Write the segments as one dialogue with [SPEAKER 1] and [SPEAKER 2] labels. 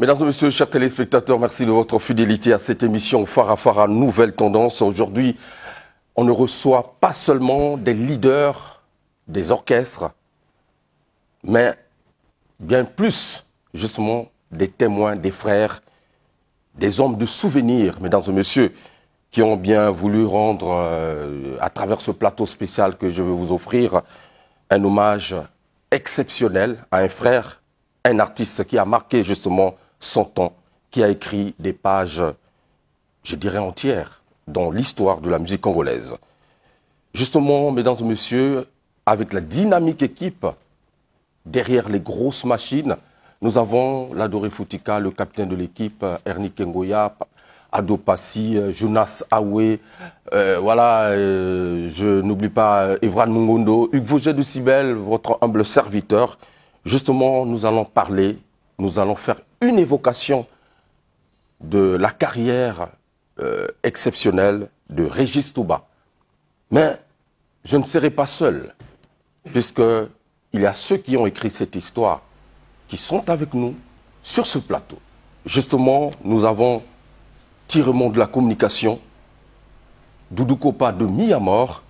[SPEAKER 1] Mesdames et messieurs, chers téléspectateurs, merci de votre fidélité à cette émission Phare à Phare à Nouvelle Tendance. Aujourd'hui, on ne reçoit pas seulement des leaders des orchestres, mais bien plus, justement, des témoins, des frères, des hommes de souvenirs, mesdames et messieurs, qui ont bien voulu rendre, à travers ce plateau spécial que je vais vous offrir, un hommage exceptionnel à un frère, un artiste qui a marqué justement son temps, qui a écrit des pages, je dirais entières, dans l'histoire de la musique congolaise. Justement, mesdames et messieurs, avec la dynamique équipe, derrière les grosses machines, nous avons l'Adoré Foutika, le capitaine de l'équipe, Ernie Kengoya, Ado Passi, Jonas Aoué, je n'oublie pas Evran Mungondo, Hugues Vauget de Cibel, votre humble serviteur. Justement, nous allons parler, nous allons faire une évocation de la carrière exceptionnelle de Régis Touba. Mais je ne serai pas seul, puisqu'il y a ceux qui ont écrit cette histoire, qui sont avec nous sur ce plateau. Justement, nous avons Tirement de la communication, Doudou Kopa de Miyamor,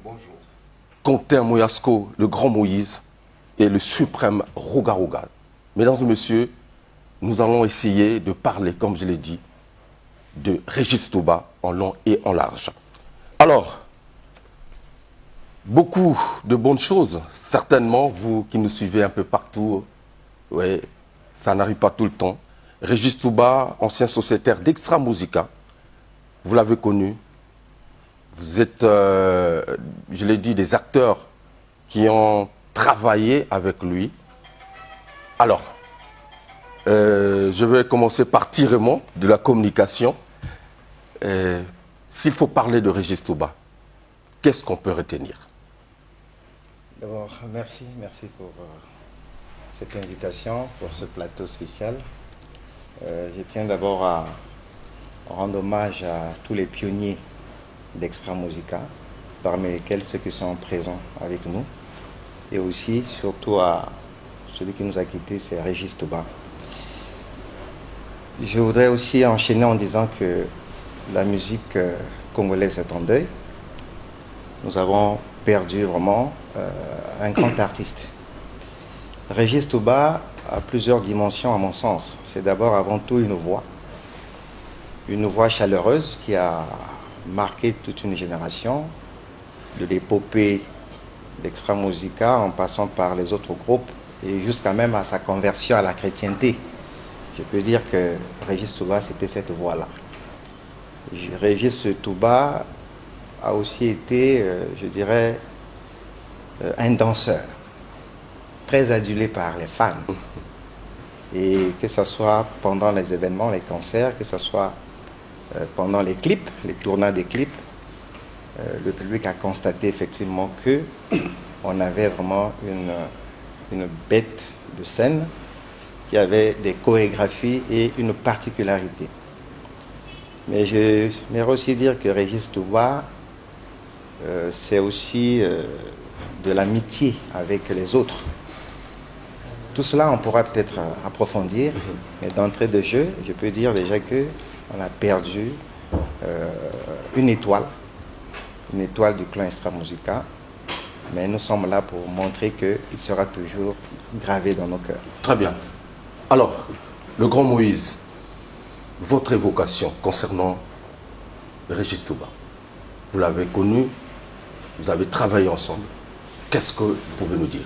[SPEAKER 2] Bonjour.
[SPEAKER 1] Quentin Moyasco, le grand Moïse, et le suprême Rogaroga. Mesdames et messieurs, nous allons essayer de parler, comme je l'ai dit, de Régis Touba en long et en large. Alors, beaucoup de bonnes choses, certainement, vous qui nous suivez un peu partout, ouais, ça n'arrive pas tout le temps. Régis Touba, ancien sociétaire d'Extra Musica, vous l'avez connu. Vous êtes, je l'ai dit, des acteurs qui ont travaillé avec lui. Alors, je vais commencer par Tirement de la communication. S'il faut parler de Régis Touba, qu'est-ce qu'on peut retenir?
[SPEAKER 2] D'abord, merci pour cette invitation, pour ce plateau spécial. Je tiens d'abord à rendre hommage à tous les pionniers d'Extra Musica, parmi lesquels ceux qui sont présents avec nous, et aussi, surtout, à celui qui nous a quittés, c'est Régis Touba. Je voudrais aussi enchaîner en disant que la musique congolaise est en deuil. Nous avons perdu vraiment un grand artiste. Régis Touba a plusieurs dimensions à mon sens. C'est d'abord avant tout une voix chaleureuse qui a marqué toute une génération, de l'épopée d'Extra Musica en passant par les autres groupes et jusqu'à même à sa conversion à la chrétienté. Je peux dire que Régis Touba, c'était cette voix-là. Régis Touba a aussi été, je dirais, un danseur, très adulé par les fans. Et que ce soit pendant les événements, les concerts, que ce soit pendant les clips, les tournages des clips, le public a constaté effectivement que on avait vraiment une bête de scène qui avait des chorégraphies et une particularité. Mais je j'aimerais aussi dire que Régis Touba, c'est aussi de l'amitié avec les autres. Tout cela, on pourra peut-être approfondir, mais d'entrée de jeu, je peux dire déjà qu'on a perdu une étoile du clan Extra Musica, mais nous sommes là pour montrer qu'il sera toujours gravé dans nos cœurs.
[SPEAKER 1] Très bien. Alors, le grand Moïse, votre évocation concernant Régis Touba, vous l'avez connu, vous avez travaillé ensemble. Qu'est-ce que vous pouvez nous dire?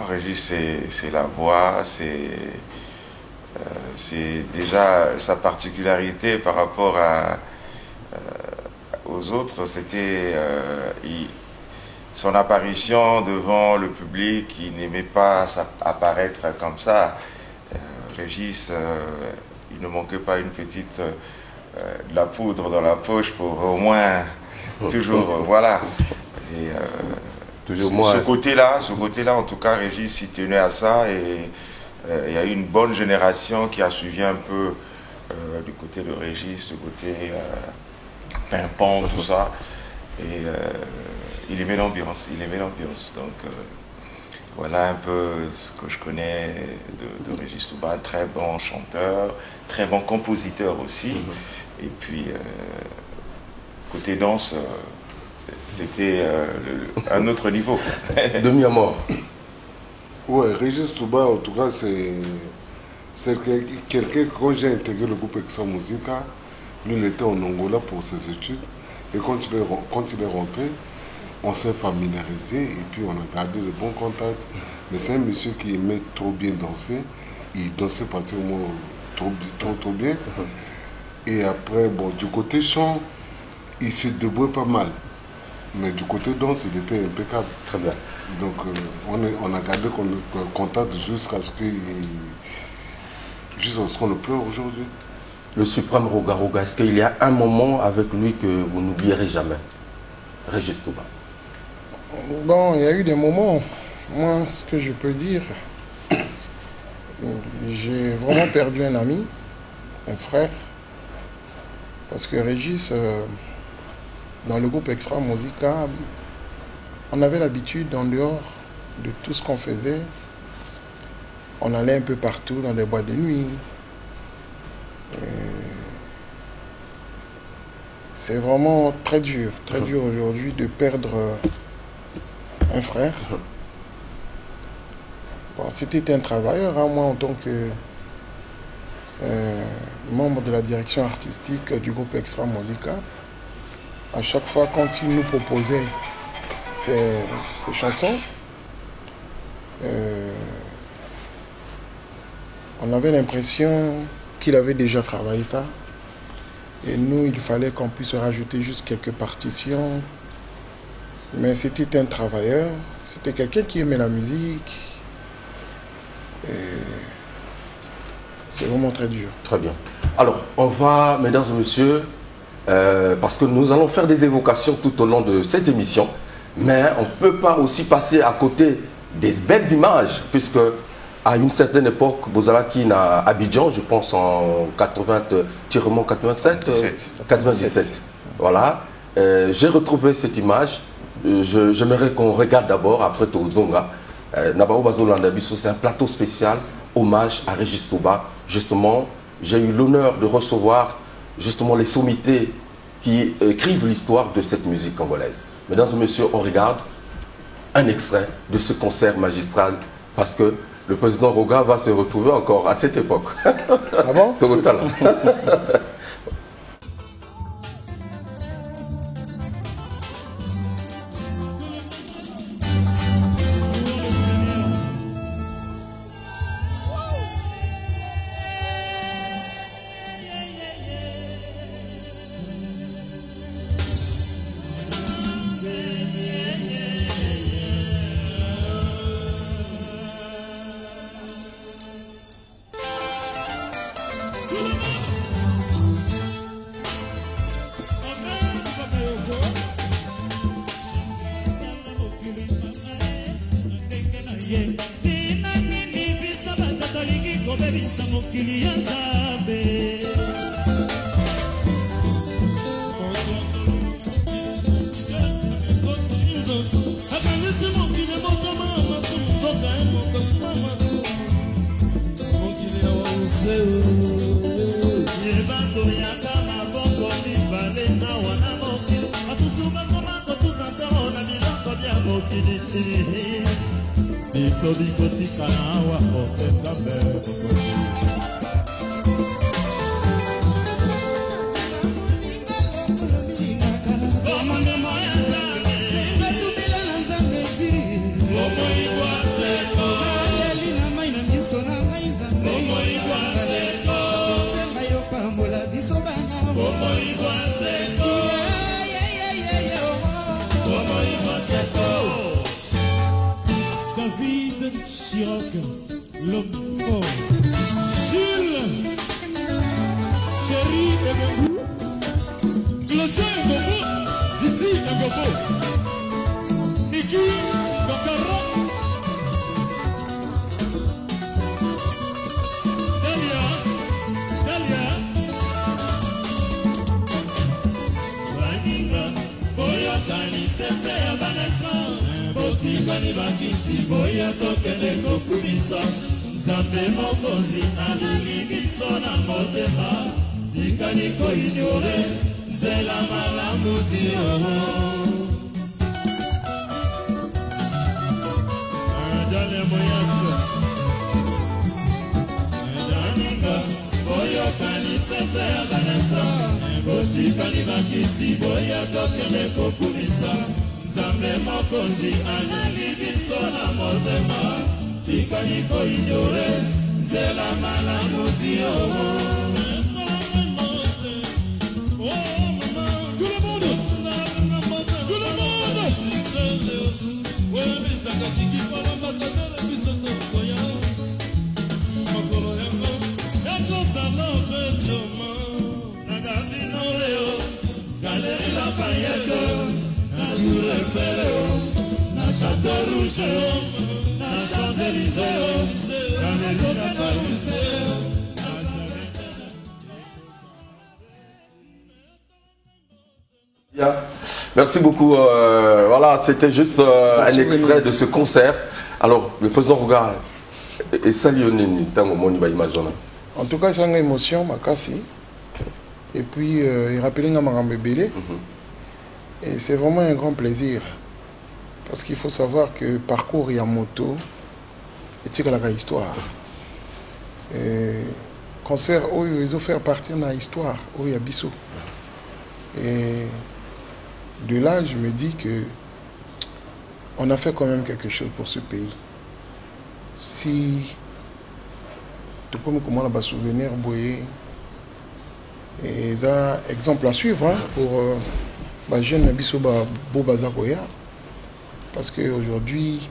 [SPEAKER 3] Régis, c'est la voix, c'est déjà sa particularité par rapport aux autres. C'était son apparition devant le public, il n'aimait pas apparaître comme ça. Régis, il ne manquait pas une petite de la poudre dans la poche pour au moins toujours, voilà. Et, ce côté-là, en tout cas, Régis, il tenait à ça et il y a eu une bonne génération qui a suivi un peu du côté de Régis, du côté pimpant, tout ça. Et il aimait l'ambiance, Donc Voilà un peu ce que je connais de Régis Touba, très bon chanteur, très bon compositeur aussi. Et puis, côté danse, c'était un autre niveau.
[SPEAKER 1] Demi à mort.
[SPEAKER 4] Ouais, Régis Touba, en tout cas, c'est quelqu'un, quand j'ai intégré le groupe Extra Musica, lui, il était en Angola pour ses études. Et quand il est rentré, on s'est familiarisé et puis on a gardé de bons contacts. Mais c'est un monsieur qui aimait trop bien danser. Il dansait pratiquement trop bien. Et après, bon, du côté chant, il se débrouillait pas mal. Mais du côté danse, il était impeccable.
[SPEAKER 1] Très bien.
[SPEAKER 4] Donc on a gardé contact jusqu'à ce qu'on le pleure aujourd'hui.
[SPEAKER 1] Le suprême Roga Roga, est-ce qu'il y a un moment avec lui que vous n'oublierez jamais? Régis Touba.
[SPEAKER 5] Bon, il y a eu des moments. Moi, ce que je peux dire, j'ai vraiment perdu un ami, un frère. Parce que Régis, dans le groupe Extra Musica, on avait l'habitude, en dehors de tout ce qu'on faisait, on allait un peu partout dans des boîtes de nuit. C'est vraiment très dur aujourd'hui de perdre un frère. Bon, c'était un travailleur, hein, moi en tant que membre de la direction artistique du groupe Extra Musica. À chaque fois quand il nous proposait ces chansons, on avait l'impression qu'il avait déjà travaillé ça. Et nous, il fallait qu'on puisse rajouter juste quelques partitions. Mais c'était un travailleur, c'était quelqu'un qui aimait la musique. C'est vraiment très dur.
[SPEAKER 1] Très bien. Alors, on va, mesdames et messieurs, parce que nous allons faire des évocations tout au long de cette émission, mais on ne peut pas aussi passer à côté des belles images, puisque à une certaine époque, Bozalaki à Abidjan, je pense en 97, voilà, j'ai retrouvé cette image. J'aimerais qu'on regarde d'abord, après Tozonga. Nabao Bazolandabiso, c'est un plateau spécial, hommage à Régis Touba. Justement, j'ai eu l'honneur de recevoir justement les sommités qui écrivent l'histoire de cette musique congolaise. Mesdames et messieurs, on regarde un extrait de ce concert magistral, parce que le président Roga va se retrouver encore à cette époque.
[SPEAKER 5] Ah bon?
[SPEAKER 6] Tikani bakisi boya tokende kokumisa Zambe mokonzi alili biso na motema Tikani koignore zela malamu dioro Dale moyaso Daninga boyo kani sese ya banasa Tikani bakisi boya tokende kokumisa Zambe mokonzi alili biso na motema Tikani koignore zela malamu dioro
[SPEAKER 1] Merci beaucoup. Voilà, c'était juste un extrait de ce concert. Alors, le président regarde et salue
[SPEAKER 5] en tout cas, c'est une émotion, Makassi. Et puis, il rappelle Ngamarambé Belé. Et c'est vraiment un grand plaisir. Parce qu'il faut savoir que parcours et en moto, et la histoire. Et concert, ils ont fait partir de l'histoire, il y a Bissot. Et de là, je me dis que on a fait quand même quelque chose pour ce pays. Si tu peux me comment on va souvenir, Boye, et ça, exemple à suivre hein, pour jeune Bissot Beau Bazakoya. Parce qu'aujourd'hui,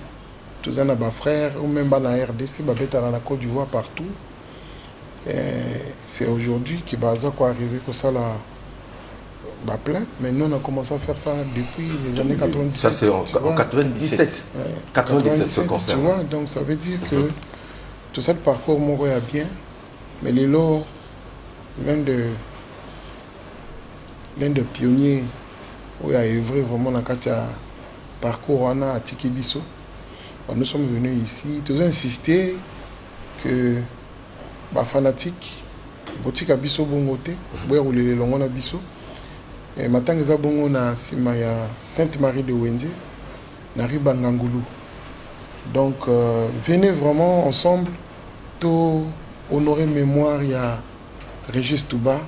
[SPEAKER 5] tous les frères, ou même dans la RDC, dans la Côte d'Ivoire, partout, c'est aujourd'hui que Baza quoi arrivé que ça là. Plein, mais nous on a commencé à faire ça depuis les années 97.
[SPEAKER 1] Ça c'est en 97. Ouais. 97 ce concert.
[SPEAKER 5] Tu vois, donc ça veut dire que tout ça le parcours mourait à bien, mais les lots, l'un de pionniers où il a œuvré vraiment dans le parcours à Tiki Bissot. Nous sommes venus ici, tous insisté que les fanatiques, boutique à Bissot bongoté, boire rouler les longs à Bissot. Et maintenant, nous avons Sainte-Marie de Wendy, Nariba Ngangoulou. Donc, venez vraiment ensemble, tout honorer mémoire, il y a Régis Touba.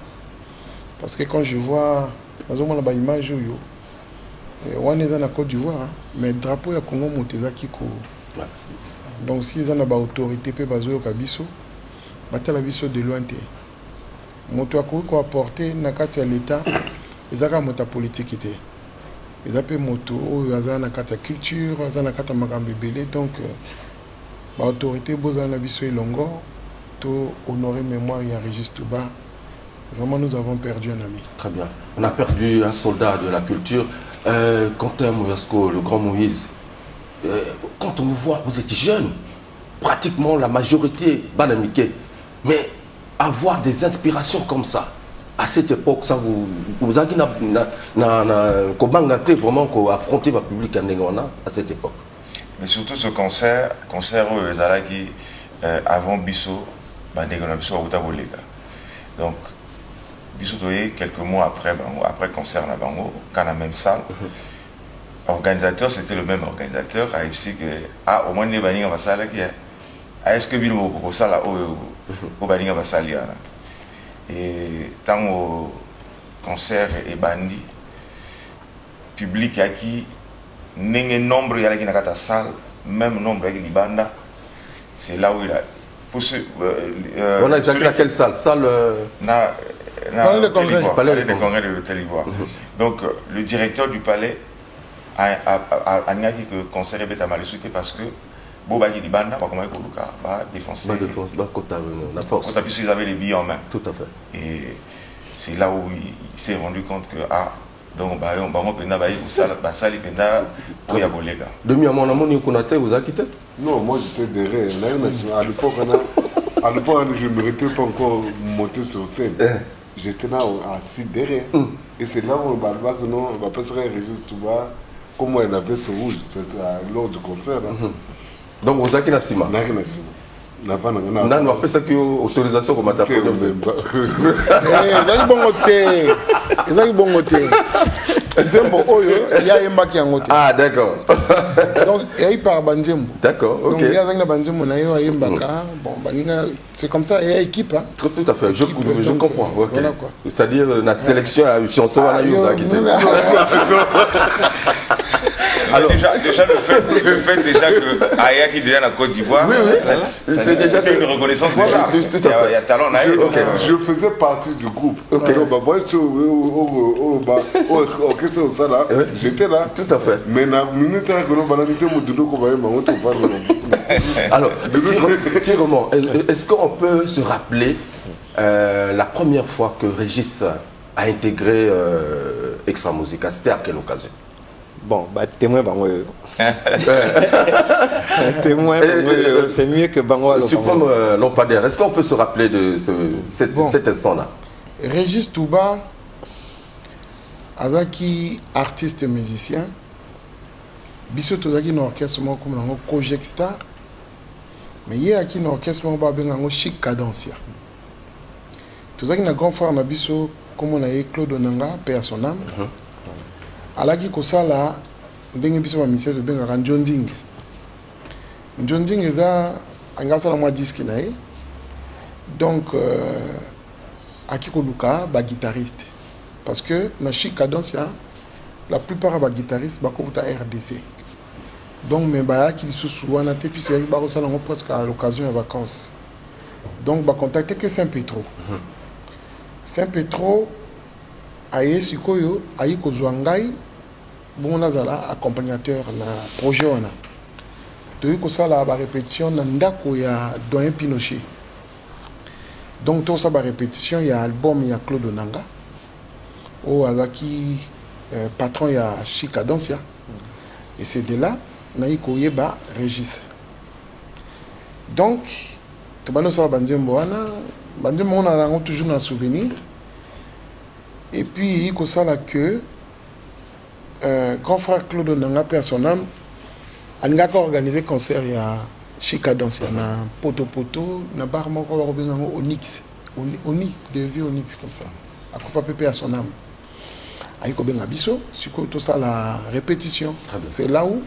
[SPEAKER 5] Parce que quand je vois, nous avons une image, on est dans la Côte d'Ivoire, mais le drapeau est Congo Montezaki. Donc, si ils ont une autorité, ils peuvent faire Bisso, ils la Bisso de loin. Moto a apporté à l'État. Ils ont une politique. Ils ont une moto, ils ont une culture, ils ont une donc l'autorité, ils ont une longo, pour honorer mémoire, il y a Régis Touba. Vraiment, nous avons perdu un ami.
[SPEAKER 1] Très bien. On a perdu un soldat de la culture. Quentin Mouyasco, le grand Moïse, quand on vous voit, vous êtes jeune, pratiquement la majorité, banamiqué, mais avoir des inspirations comme ça, à cette époque, ça vous avez vraiment affronté le public à cette époque.
[SPEAKER 3] Mais surtout ce concert qui avant Bissot, donc Bissot quelques mois après le concert dans la même salle. Organisateur, c'était le même organisateur, AFC que au moins les bannis en salle qui est-ce que Bilo au salle au bannis en salle. Et tant au concert et bandi public qui n'est nombre il y a qui n'a pas salle même nombre avec les bandes c'est là où il a pour ce
[SPEAKER 1] on a exactement laquelle salle
[SPEAKER 5] Palais de
[SPEAKER 3] congrès de l'hôtel Ivoire. Donc le directeur du palais a dit que le concert est mal souhaité parce que Bobagi di Banda, comment il défoncer.
[SPEAKER 1] La force.
[SPEAKER 3] Puisqu'ils avaient les billets en main.
[SPEAKER 1] Tout à fait.
[SPEAKER 3] Et c'est là où il s'est rendu compte que donc
[SPEAKER 1] Demi à mon amour, vous a quitté?
[SPEAKER 4] Non, moi j'étais derrière. À l'époque, je ne méritais pas encore monter sur scène. J'étais là assis derrière. Et c'est là où on va passer Régis Touba comme moi, il avait ce rouge, c'était lors du concert.
[SPEAKER 1] Donc, vous avez qui sima? Non, après ça, qui autorisation comme tu Ah, d'accord.
[SPEAKER 5] Donc, il y a
[SPEAKER 1] D'accord, ok.
[SPEAKER 5] C'est comme ça, il y a équipe.
[SPEAKER 1] Tout à fait, je comprends. Okay. Voilà quoi. C'est-à-dire, la sélection à une chanson à la Youza qui
[SPEAKER 3] alors, déjà le fait déjà que Aya qui devient la Côte d'Ivoire, c'est déjà une reconnaissance. Voilà. Il y a talent Aya.
[SPEAKER 4] Je faisais partie du groupe. J'étais là.
[SPEAKER 1] Tout à fait.
[SPEAKER 4] Mais
[SPEAKER 1] alors, Thierry, est-ce qu'on peut se rappeler la première fois que Régis a intégré Extra Musica? C'était à quelle occasion?
[SPEAKER 2] Bon, témoin, c'est mieux que Bango.
[SPEAKER 1] Suprême Lampadaire, est-ce qu'on peut se rappeler de cet instant-là?
[SPEAKER 5] Régis Touba, Azaki, artiste et musicien, Bissot Tozaki, un orchestre comme un Project Star, mais il y a un orchestre qui est Chic Cadencia. Tozaki, un grand frère, Bissot, comme on a eu Claude Onanga, paix à son âme. Alaki kosala ndenge biso ba ministère de benga John Zing. John Zing eza angasa la moi disque na ye. Donc aki koluka ba guitariste parce que na Chic Cadencia la plupart ba guitaristes ba kobuta RDC. Donc mais ba ki lisusu wana te puis ba kosala ngo presque à l'occasion de vacances. Donc ba contacter que Saint-Pétro. Saint-Pétro aye sikoyo ayi kozwa ngai bon nazala accompagnateur na projet wana toyi kosala ba répétition na ndako ya Doyen Pinochet. Donc tout ça ba répétition ya album ya Claude Onanga o azaki patron ya Chic Cadencia et c'est de là nayi koyeba Régis. Donc to bano sala banzembo wana on a toujours un souvenir. Et puis, il y a que grand frère Claude Onanga, paix à son âme, a organisé un concert à Chic Cadencia, na Poto, na bar Onyx, de vieux Onyx comme ça. A Kofa Pépé à son âme. Il y a Bisso, tout ça la répétition. C'est là où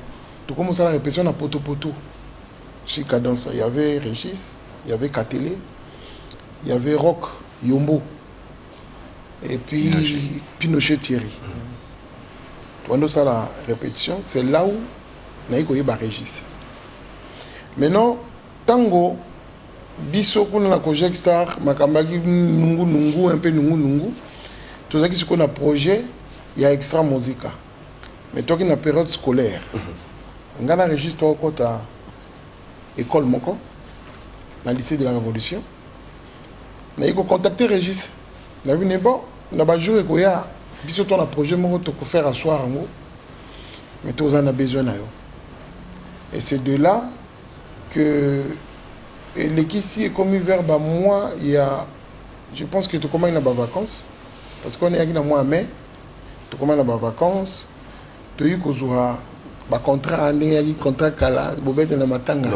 [SPEAKER 5] tu commences la répétition à Poto, Chic Cadencia. Il y avait Régis, il y avait Katélé, il y avait Rock, Yombo. Et puis Pinochet Thierry. Pendant ça la répétition, c'est là où Naïko Yeba Régis. Maintenant, tango, biso kuna la Project Star, makambaki nungu, un peu nungu. Tout ça qui se connaît projet, il y a Extra Musica. Mais toi qui na période scolaire, on a Régis au côté école Moko, dans le lycée de la Révolution. Naïko contacter Régis. Na vu bon. Na ba jour ko ya biso ton projet mo to ko faire asseoir ngo mais to on a besoin na yo et c'est de là que l'équipe ici est comme vers ba mois il y a je pense que tu commences na ba vacances parce qu'on est aquí na mois mai tu commences na ba vacances tu y ko zoa ba contrat ndenge ya contrat kala bobete na matanga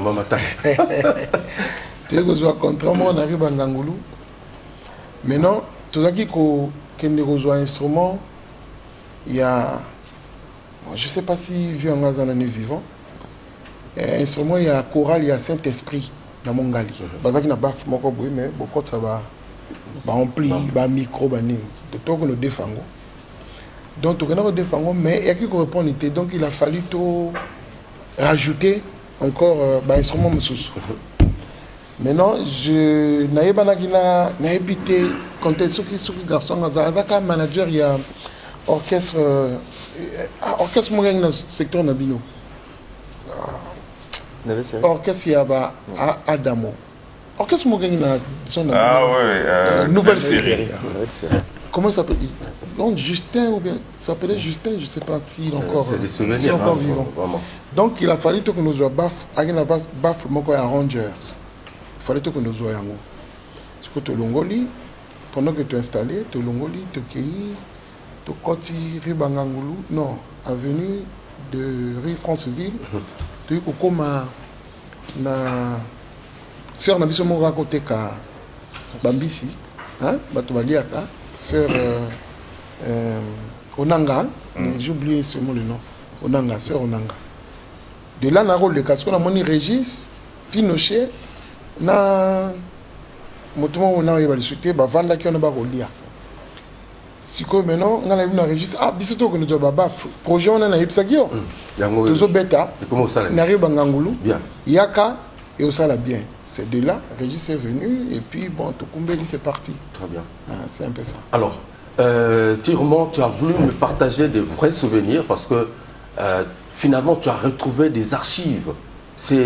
[SPEAKER 5] tu y ko zoa contrat mo na riba ngangulu maintenant tout ça qui qu'il y a un instrument, il y a, je ne sais pas si vu en Gazan vivant, un instrument, il y a chorale, il y a Saint-Esprit dans mon gali. Parce qu'il n'y a pas de mais beaucoup de ça va remplir, va micro, de tout le défend. Donc, on a le défend, mais il y a qui répond, donc il a fallu tout rajouter encore un instrument. Maintenant, je n'ai pas habité quand tu es garçon, un manager, il y a orchestre moyen dans le secteur Nabino. Orchestre, il y a Adamo. Orchestre moyen dans son nouvelle série. Comment ça s'appelle? Donc Justin, ou bien ça s'appelait Justin, je ne sais pas s'il est encore, vivant. Vraiment. Donc il a fallu que nous soyons baf mon arrangers. Il fallait que nous soyons. Ce que tu l'ongoli, pendant que tu es installé, tu l'ongoli, tu cueillis, tu koti ribangangulu, non, avenue de rue Franceville. Tu comme na sœur na biso mo raconter ka Bambisi, hein, Batubaliaka, sœur Onanga, j'ai oublié ce mot le nom. Onanga, sœur Onanga. De là, on a rôle de casque, on a moni Régis, Pinochet, na motumo on a eu le soutien, bah vendre qui on a barolia. Si comme maintenant, on a eu un Régis, ah bisoto que nous avons baba projet on a eu ça qui yo. Tozo beta.
[SPEAKER 1] Comment ça?
[SPEAKER 5] N'arrive Bangangoulou.
[SPEAKER 1] Bien.
[SPEAKER 5] Yaka et au sala bien. C'est de là, Régis est venu et puis bon, Tokumbeli c'est parti.
[SPEAKER 1] Très bien.
[SPEAKER 5] Ah, c'est un peu ça.
[SPEAKER 1] Alors, Thierry, tu as voulu me partager des vrais souvenirs parce que finalement tu as retrouvé des archives. C'est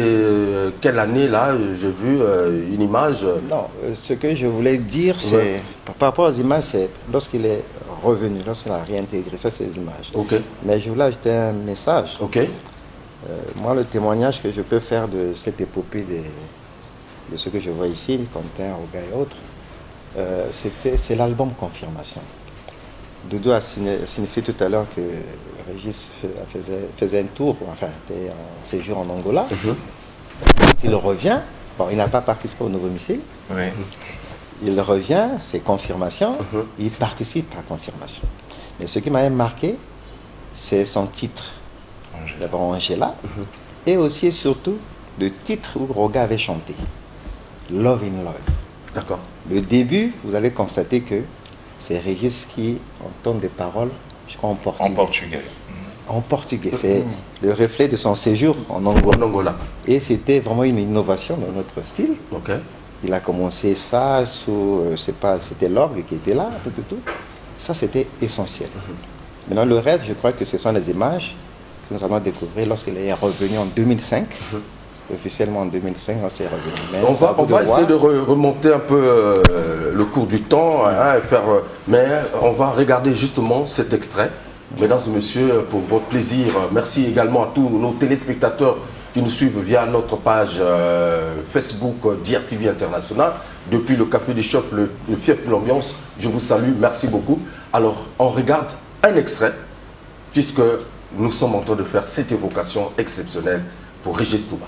[SPEAKER 1] quelle année là? J'ai vu une image.
[SPEAKER 2] Non, ce que je voulais dire, c'est par rapport aux images, c'est lorsqu'il est revenu, lorsqu'on a réintégré ça, ces images.
[SPEAKER 1] Ok.
[SPEAKER 2] Mais je voulais ajouter un message.
[SPEAKER 1] Ok.
[SPEAKER 2] Moi, le témoignage que je peux faire de cette épopée de ce que je vois ici, Quentin, Roga et autres, c'est l'album Confirmation. Doudou a signifié tout à l'heure que Régis faisait un tour, enfin, était en séjour en Angola. Quand il revient, bon, il n'a pas participé au nouveau missile.
[SPEAKER 3] Oui.
[SPEAKER 2] Il revient, c'est Confirmation, il participe à Confirmation. Mais ce qui m'a marqué, c'est son titre. D'abord Angela, et aussi et surtout le titre où Roga avait chanté, Love in Love.
[SPEAKER 1] D'accord.
[SPEAKER 2] Le début, vous allez constater que c'est Régis qui entend des paroles, je crois en portugais.
[SPEAKER 3] En portugais.
[SPEAKER 2] En portugais, c'est le reflet de son séjour en Angola.
[SPEAKER 1] En Angola.
[SPEAKER 2] Et c'était vraiment une innovation dans notre style.
[SPEAKER 1] Ok.
[SPEAKER 2] Il a commencé ça sous, je sais pas, c'était l'orgue qui était là, tout. Ça, c'était essentiel. Maintenant, le reste, je crois que ce sont les images que nous allons découvrir lorsqu'il est revenu en 2005. Officiellement en 2005, lorsqu'il est revenu. Mais
[SPEAKER 1] on va essayer de remonter un peu le cours du temps, hein, et faire, mais on va regarder justement cet extrait. Mesdames et messieurs, pour votre plaisir, merci également à tous nos téléspectateurs qui nous suivent via notre page Facebook DRTV International. Depuis le Café des Chefs, le fief de l'ambiance, je vous salue, merci beaucoup. Alors, on regarde un extrait, puisque nous sommes en train de faire cette évocation exceptionnelle pour Régis Touba.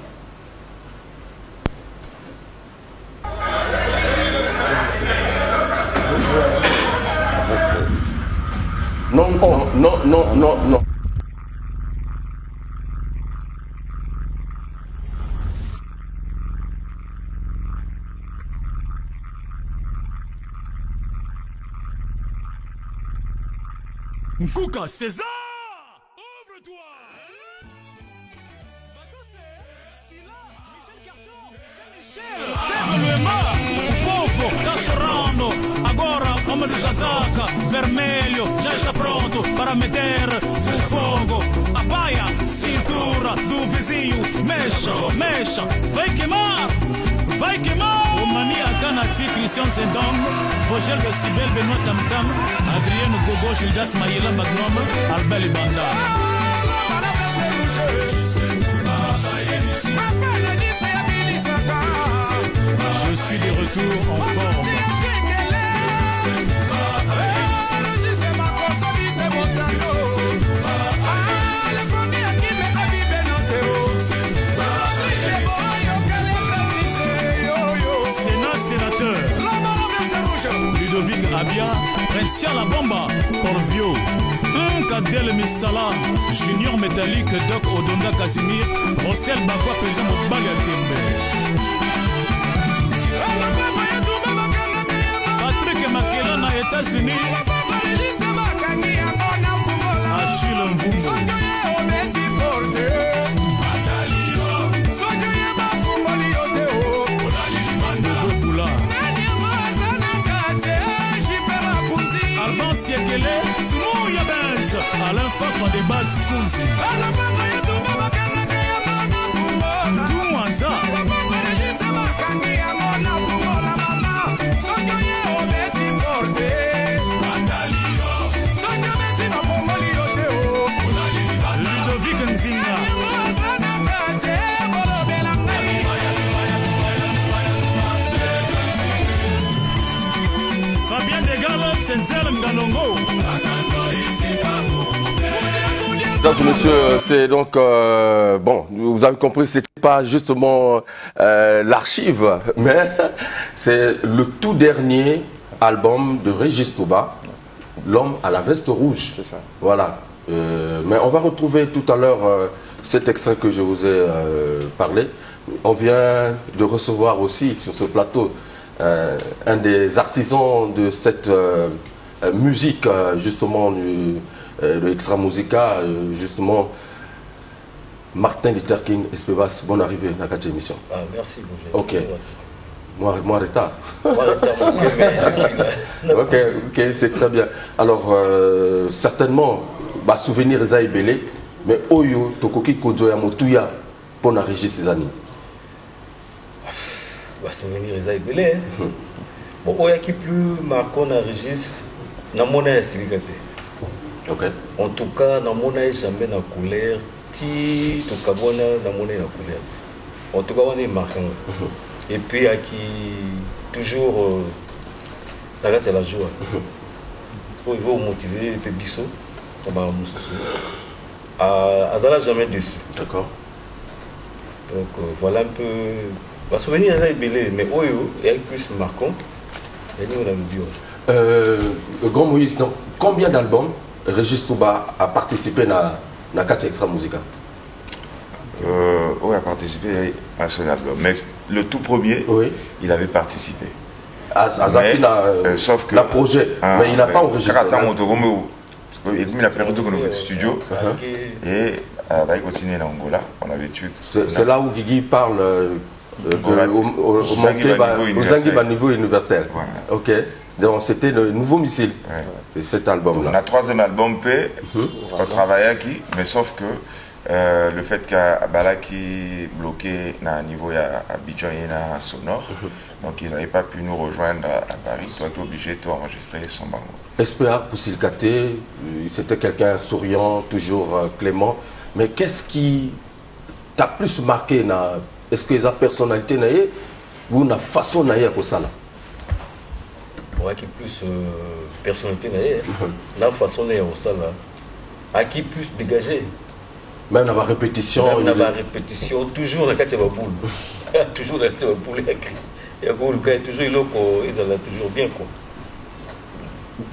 [SPEAKER 1] Non, non, non, non, non, non.
[SPEAKER 6] Nkouka César, ouvre-toi. O povo tá chorando, agora homem de casaca vermelho já está pronto para meter o fogo. A baia, cintura do vizinho, mexa, mexa, vai queimar, vai queimar. O mania Kanati, Christian Sendong, Vogel de Sibel, Benoît Tam Tam, Adriano Gogo, Gildas Maïla Magnum, Albeli Banda. Je suis de retour en forme. Sénateur Ludovic Abia, Princial La Bomba, Porvio, Kadel Misala, Junior Métallique, Doc Odonda Casimir, Rossel Bakwa, Président Mobali Tembe. Patrick Makela na États-Unis, Achille Mvumbo, Alban Siekele, Smouya Benz, Alain Fafa de Baz Kunzi, tout Mwanza. Fabien Degala, Senzel Ngalongo.
[SPEAKER 1] Mesdames et messieurs, c'est donc bon, vous avez compris, c'est pas justement l'archive, mais c'est le tout dernier album de Régis Touba, L'homme à la veste rouge.
[SPEAKER 2] C'est ça.
[SPEAKER 1] Voilà. Mais on va retrouver tout à l'heure cet extrait que je vous ai parlé. On vient de recevoir aussi sur ce plateau un des artisans de cette musique, justement, le Extra Musica, justement, Martin Luther King Espevas. Bonne arrivée dans cette émission.
[SPEAKER 7] Ah, merci, Roger.
[SPEAKER 1] Ok. Moi, retard. Ok, c'est très bien. Alors, certainement, bah, souvenir est belé, mais Oyo, Tokoki Kojoya Motuya, pour Régis ses amis.
[SPEAKER 7] Bah, souvenir est belé. Bon, Oya qui plus marquant à Régis, n'a mon aïe silicate.
[SPEAKER 1] Ok.
[SPEAKER 7] En tout cas, n'a mon aïe jamais na couleur, ti, tout cas, bon, n'a mon aïe na couleur. En tout cas, on est marquant. Et puis, à qui toujours dans la joie. Il faut motiver, il fait biseau. Azala jamais déçu.
[SPEAKER 1] D'accord.
[SPEAKER 7] Donc voilà un peu. Ma souvenir est belé, mais Oyo est plus marquant. Et nous on a le bio.
[SPEAKER 1] Grand Moïse, donc, combien d'albums Régis Touba a participé dans la 4 Extra Musica?
[SPEAKER 3] Oui, a participé à un seul album. Mais le tout premier,
[SPEAKER 1] oui,
[SPEAKER 3] il avait participé.
[SPEAKER 1] Sauf que le projet, mais il n'a pas enregistré.
[SPEAKER 3] Il a perdu dans le studio et il continue en Angola. On avait tué.
[SPEAKER 1] C'est là où Guigui parle au Zangiba niveau universel. Voilà. Ok. Donc c'était le nouveau missile. Ouais. Cet album-là.
[SPEAKER 3] On a troisième album P. On travaillait avec, mais sauf que le fait qu'il bloqué à niveau à Abidjan et à Sonore, donc ils n'avaient pas pu nous rejoindre à Paris. Toi, tu es obligé d'enregistrer son bango.
[SPEAKER 1] SPA Poussilkate, c'était quelqu'un souriant, toujours clément. Mais qu'est-ce qui t'a plus marqué? Est-ce que la personnalité ou la façon comme ça?
[SPEAKER 7] Ouais, qui plus personnalité la façon comme ça à qui plus dégagé.
[SPEAKER 1] Même dans la répétition.
[SPEAKER 7] Même dans la répétition, toujours dans la boule. Toujours dans la boule. Il y a toujours ils allaient toujours bien quoi.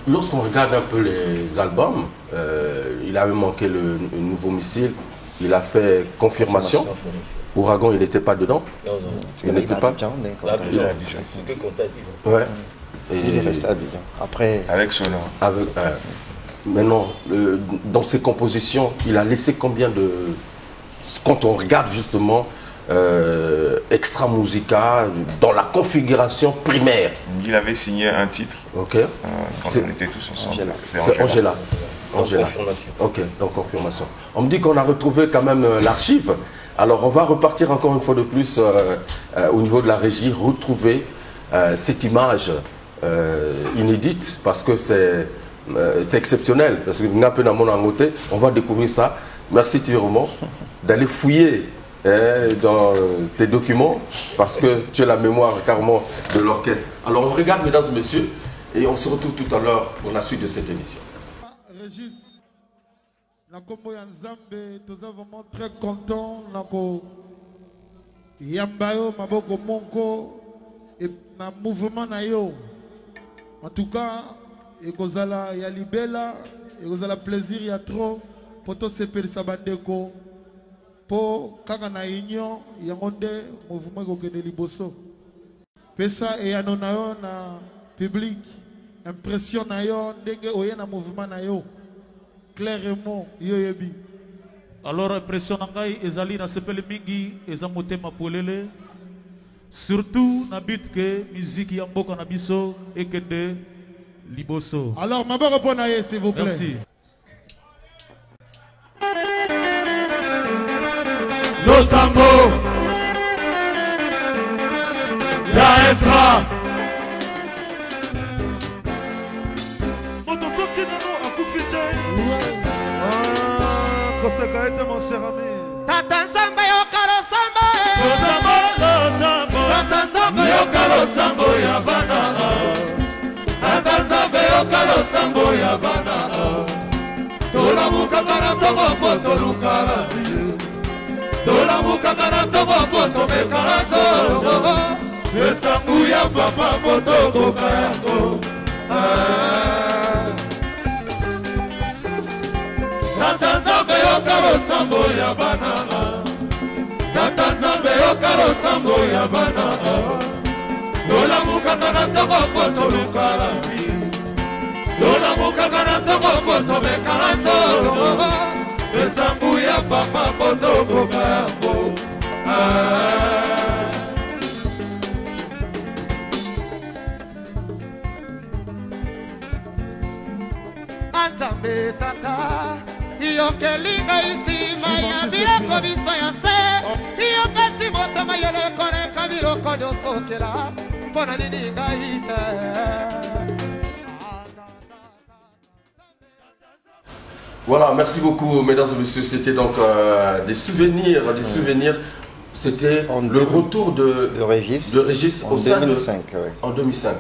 [SPEAKER 1] Lorsqu'on regarde un peu les albums, il avait manqué le nouveau missile, il a fait confirmation. Ouragan, il n'était pas dedans.
[SPEAKER 7] Non.
[SPEAKER 1] Il n'était pas.
[SPEAKER 2] Ouais. Il est resté à Abidjan. Après.
[SPEAKER 3] Avec Sonore.
[SPEAKER 1] Maintenant, dans ses compositions, il a laissé combien de. Quand on regarde justement Extra Musica, dans la configuration primaire.
[SPEAKER 3] Il avait signé un titre.
[SPEAKER 1] Ok.
[SPEAKER 3] Quand on était tous ensemble.
[SPEAKER 1] C'est Angela.
[SPEAKER 7] Confirmation.
[SPEAKER 1] Ok, donc confirmation. On me dit qu'on a retrouvé quand même l'archive. Alors on va repartir encore une fois de plus au niveau de la régie, retrouver cette image inédite parce que c'est exceptionnel. Parce que on va découvrir ça. Merci Thierry d'aller fouiller dans tes documents parce que tu as la mémoire carrément de l'orchestre. Alors on regarde mesdames et messieurs et on se retrouve tout à l'heure pour la suite de cette émission.
[SPEAKER 8] Régis, na kombo ya Nzambe, nous sommes vraiment très contents. Nako Yambayo, Maboko Monko, et na mouvement na yo. En tout cas, et kozala ya libela, et kozala plaisir ya trop, pour tout se peli sabandeko, pour kaka na union, yangonde mouvement kokende liboso. Pesa et anona yo na public, impression na yo, ndenge oye na mouvement na yo. Clairement, yoyebi.
[SPEAKER 6] Alors impression nangai ezali na sepeli mingi eza motema polele. Surtout na but que musique ya mboka na biso ekende liboso.
[SPEAKER 8] Alors maboko pona ye s'il vous plaît.
[SPEAKER 6] Merci. Losambo ya Esra.
[SPEAKER 8] Mon cher ami.
[SPEAKER 9] Tata Samba yo kalo samba.
[SPEAKER 6] Tata Samba yo kalo sambo ya bana. Tata Samba yo kalo sambo ya bana. Tola
[SPEAKER 8] mukakana tobo poto lukala Tola mukakana tobo poto mekala tolo Esangu ya papa poto kokayango Tata Nzambe yokalo sambo ya banana Tata Nzambe yokalo sambo ya banana Tola mukakana tobo poto lukala Tola mukakana tobo poto mekala tolo Esangu ya papa poto kokayango
[SPEAKER 9] Nzambe tata iyokelinga isima ya biloko biso ya se iyopesi moto mayele koreka biloko nyosokela mpona nini ngai te.
[SPEAKER 1] Voilà, merci beaucoup mesdames et messieurs, c'était donc des souvenirs, c'était le retour de Régis
[SPEAKER 2] en 2005.
[SPEAKER 1] En 2005.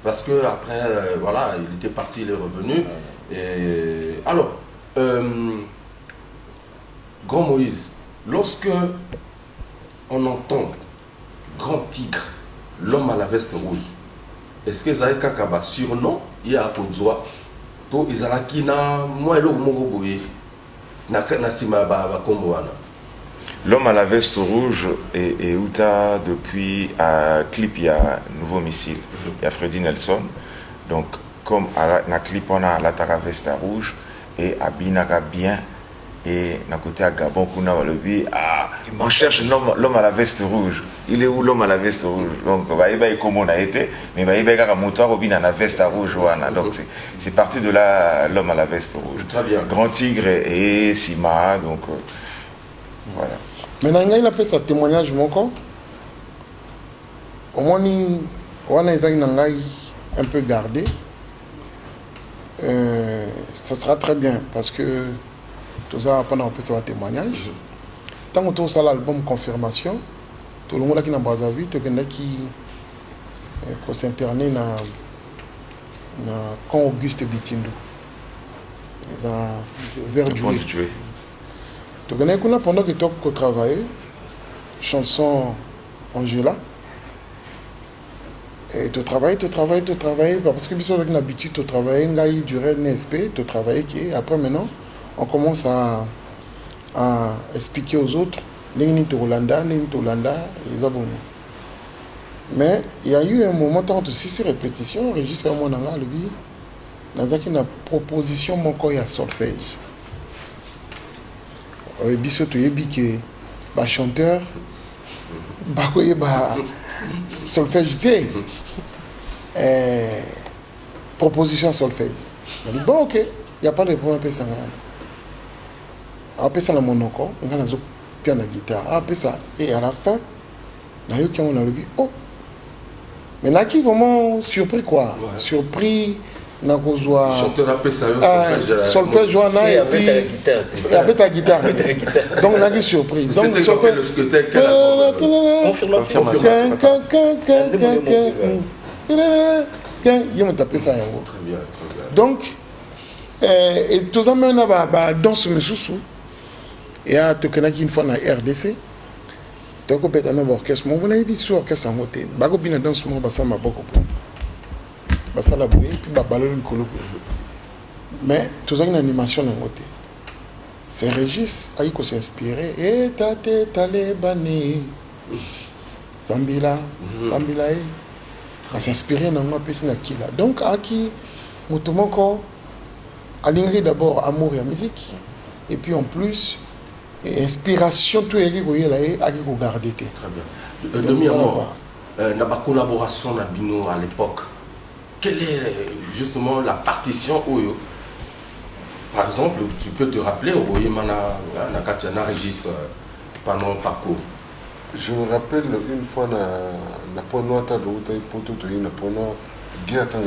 [SPEAKER 1] Parce que après, voilà, il était parti, il est revenu. Et alors, Grand Moïse, lorsque on entend Grand Tigre, l'homme à la veste rouge, est-ce que Zaï Kakaba surnom il y a Kodzwa, to Izalaki na moi et l'homme Mogoboye, na Sima Baba Komboana.
[SPEAKER 3] L'homme à la veste rouge et Outa depuis à clip il y a nouveau missile, il y a Freddy Nelson. Donc comme à la clip on a la veste rouge et à Binaga bien et à côté à Gabon kuna walobi on cherche l'homme à la veste rouge. Il est où l'homme à la veste rouge? Donc comme on a été mais il moteur au la veste rouge donc c'est parti de là l'homme à la veste rouge.
[SPEAKER 1] Très bien.
[SPEAKER 3] Grand Tigre et Sima donc voilà.
[SPEAKER 5] Maintenant, il a fait sa témoignage, mon corps. Au moins, on a un peu gardé. Ça sera très bien parce que tout ça, pendant on peut faire un témoignage. Tant que tout ça, l'album Confirmation, tout le monde qui n'a pas vu, tout le monde qui s'interner dans quand Auguste Bitindo. Ils ont vers jouer. Tu connais pendant que tu as travaillé, chanson Angela, et tu travailles, parce que tu as l'habitude de travailler, il durait NSP, tu travailles, après maintenant, on commence à expliquer aux autres, mais il y a eu un moment, entre 6 répétitions, Régis Ramonanga, lui, il y a une proposition, mon corps, il y a solfège. Biso toyebi que ba chanteur ba koye ba solfège té proposition solfège. On dit bon OK, il y a pas de problème pour ça. Après ça la monoko, on a zo piano guitare. Après ça et à la fin na yo qui on a le oh. Mais là qui vraiment surpris quoi? Ouais. Surpris.
[SPEAKER 1] Chanteur appelle ça
[SPEAKER 5] solfège et après ta guitare. Donc on a été surpris. Donc confirmation. Donc et tout ça maintenant va danse sous et à te connaître une fois dans RDC. Donc on peut être un orchestre. Mon voulait sur orchestre en moté. Bago bien danse mon bassin m'a beaucoup. Mais tout ça une animation dans côté. C'est Régis qui s'est inspiré et tate talebani Sambila a s'inspiré dans ma piscine Kila. Donc aki mutumoko aligné d'abord amour et musique et puis en plus inspiration tout est là et aki ko garder.
[SPEAKER 1] Très bien. Demi-amour. Na ba collaboration na bino à l'époque. Quelle est justement la partition Oyo? Par exemple, tu peux te rappeler Oyo Mana Nakatiana Régis pendant parcours.
[SPEAKER 4] Je me rappelle une fois na pono ta de poto to na pono guerre tant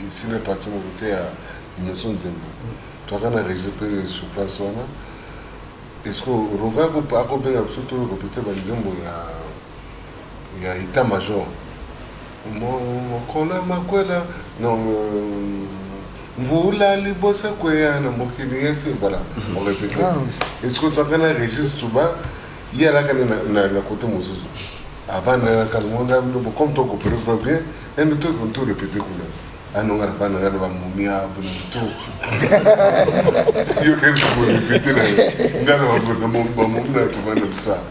[SPEAKER 4] ici le parti monté à 1900. Toi quand on Régis sur place là. Est-ce que regarde pas ko bien absolument répéter ba nzembo il y a état major. Non, Mvula libosa kweyana mokili c'est voilà. On répète. Est-ce que tu as un registre Touba? Il y a là na côté Mosusu. Avant na kalmonga comme toi comprends bien, et nous tout répéter quoi. Anonga bana na ba mumia buntu. Yo quero répéter na ba mumia tu bana ça.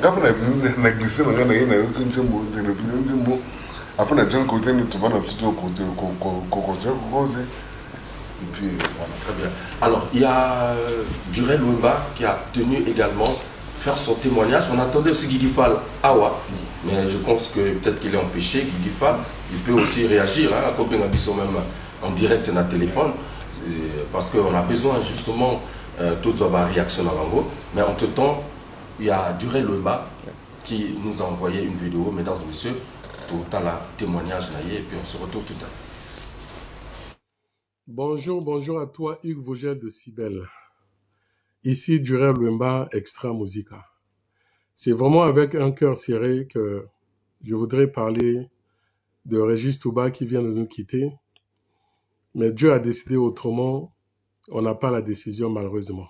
[SPEAKER 4] Kapna na glisse na ina yo kinsembo de répéter après na jeune côté nous tu bana plutôt côté cause. Et puis, voilà.
[SPEAKER 1] Très bien. Alors, il y a Durel Lumba qui a tenu également faire son témoignage. On attendait aussi Guigui Fall Awa, mais je pense que peut-être qu'il est empêché. Guigui Fall, il peut aussi réagir. Hein, comme on a vu même en direct dans le téléphone, parce qu'on a besoin justement toutes avoir réaction à l'ango. Mais entre-temps, il y a Durel Lumba qui nous a envoyé une vidéo. Mesdames et messieurs, tout à l'heure, témoignage et puis on se retrouve tout à l'heure.
[SPEAKER 10] Bonjour à toi, Hugues Vogel de Cibel. Ici, Durel Lumba, Extra Musica. C'est vraiment avec un cœur serré que je voudrais parler de Régis Touba qui vient de nous quitter. Mais Dieu a décidé autrement. On n'a pas la décision, malheureusement.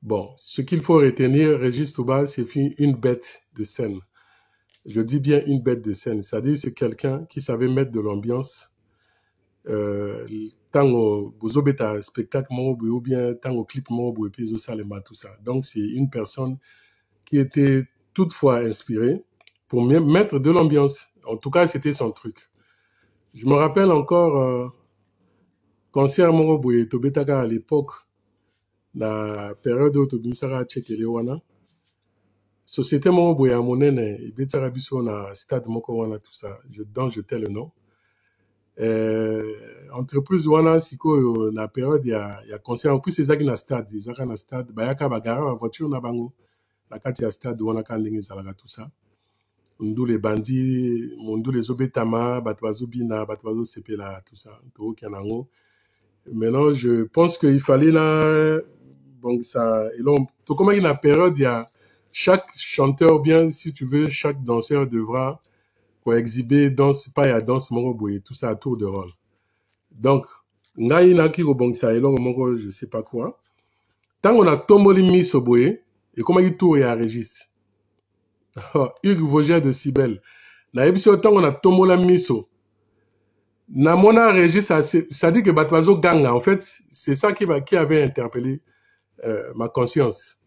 [SPEAKER 10] Bon, ce qu'il faut retenir, Régis Touba, c'est une bête de scène. Je dis bien une bête de scène. C'est-à-dire c'est quelqu'un qui savait mettre de l'ambiance. Tango bozobeta spectacle ou bien tango clip et puis tout ça. Donc c'est une personne qui était toutefois inspirée pour mettre de l'ambiance. En tout cas, c'était son truc. Je me rappelle encore concert Moroboye Tobetaka à l'époque, la période où Tobimsara Tchekelewana. Société Moroboye à Monene et Betsara Bisso na stade Mokowana tout ça. Donc je tais le nom. Entreprise wana siko na période ya concert en plus c'est ça qui na stade bayaka bagara voiture na bango na kati ya stade wana kandenge zalaka tout ça ndu les bandits mundu les obetama batwazo bina batwazo sepela tout ça to kanango. Maintenant je pense qu'il fallait là donc ça et là to comment il na période il y a chaque chanteur bien si tu veux chaque danseur devra exhiber danse pas ya danse moroboye tout ça à tour de rôle. Donc ngai na ki robongisa elo moko je sais pas quoi. Tant on a tomboli miso boye et comment il tour ya Régis. Hugues Vogel de Cibel. Na ebiso tant on a tombola miso. Na mona Régis ça dit que batwazo ganga en fait c'est ça qui avait interpellé ma conscience.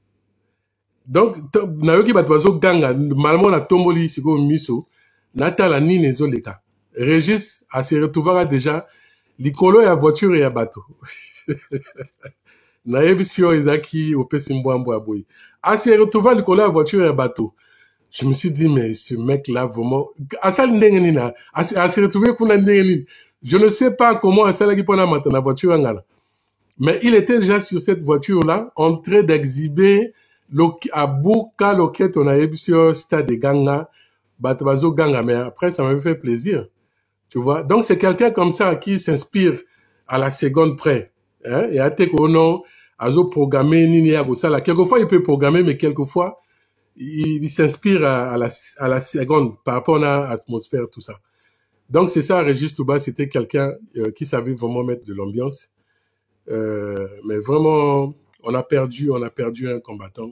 [SPEAKER 10] Donc na yoki batwazo ganga normalement na tomboli siko miso. Natala nini ezoleka. Régis a se retrouvera déjà likolo ya voiture ya bateau. Na ebisio ezaki opesi mbwambo aboyi. A se retrouver likolo ya voiture ya bateau. Je me suis dit mais ce mec là vraiment asali ndenge nini a se retrouver kuna ndenge nini. Je ne sais pas comment asala ki pona matana voiture ngana. Mais il était déjà sur cette voiture là en train d'exhiber à Buka loket on a ebisio stade de Ganga. Batbazo Ganga, mais après ça m'avait fait plaisir, tu vois. Donc c'est quelqu'un comme ça qui s'inspire à la seconde près, hein. Et à tek non, azo programmer nini ya gosala. Quelquefois il peut programmer, mais quelquefois il s'inspire à la seconde par rapport à l'atmosphère tout ça. Donc c'est ça, Régis Touba, c'était quelqu'un qui savait vraiment mettre de l'ambiance. Mais vraiment, on a perdu un combattant.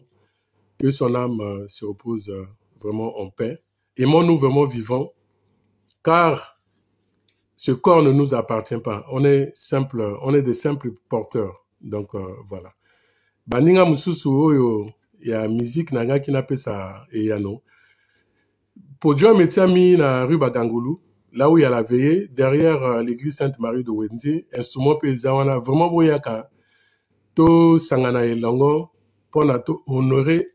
[SPEAKER 10] Que son âme se repose vraiment en paix. Aimons-nous vraiment vivants, car ce corps ne nous appartient pas. On est des simples porteurs. Donc voilà. Baninga mususu oyo ya musique nanga qui n'appelle ça eyano. Podio Metiami na rue Bagangulu, là où il y a la veillée, derrière l'église Sainte-Marie de Wendy, instrument paysan vraiment boyaka to sangana elongo pour to honorer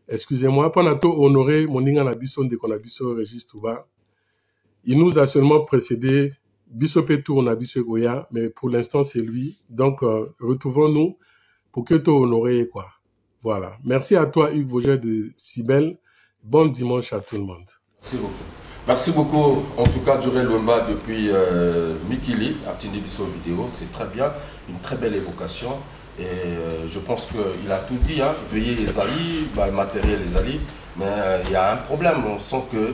[SPEAKER 10] excusez-moi, pendant tout honoré Moninga Nabiso de Konabiso Régis Touba. Il nous a seulement précédé, Biso Petou Nabiso Goya, mais pour l'instant c'est lui. Donc retrouvons-nous pour que tu honoré quoi. Voilà. Merci à toi Hugues Vogel de Cibel. Bon dimanche à tout le monde.
[SPEAKER 1] Merci beaucoup. Merci beaucoup. En tout cas, Durel Lumba depuis Mikili, à Tindibiso Vidéo, c'est très bien, une très belle évocation. Et je pense qu'il a tout dit, hein. Veuillez les alliés, le matériel les alliés, mais il y a un problème. On sent que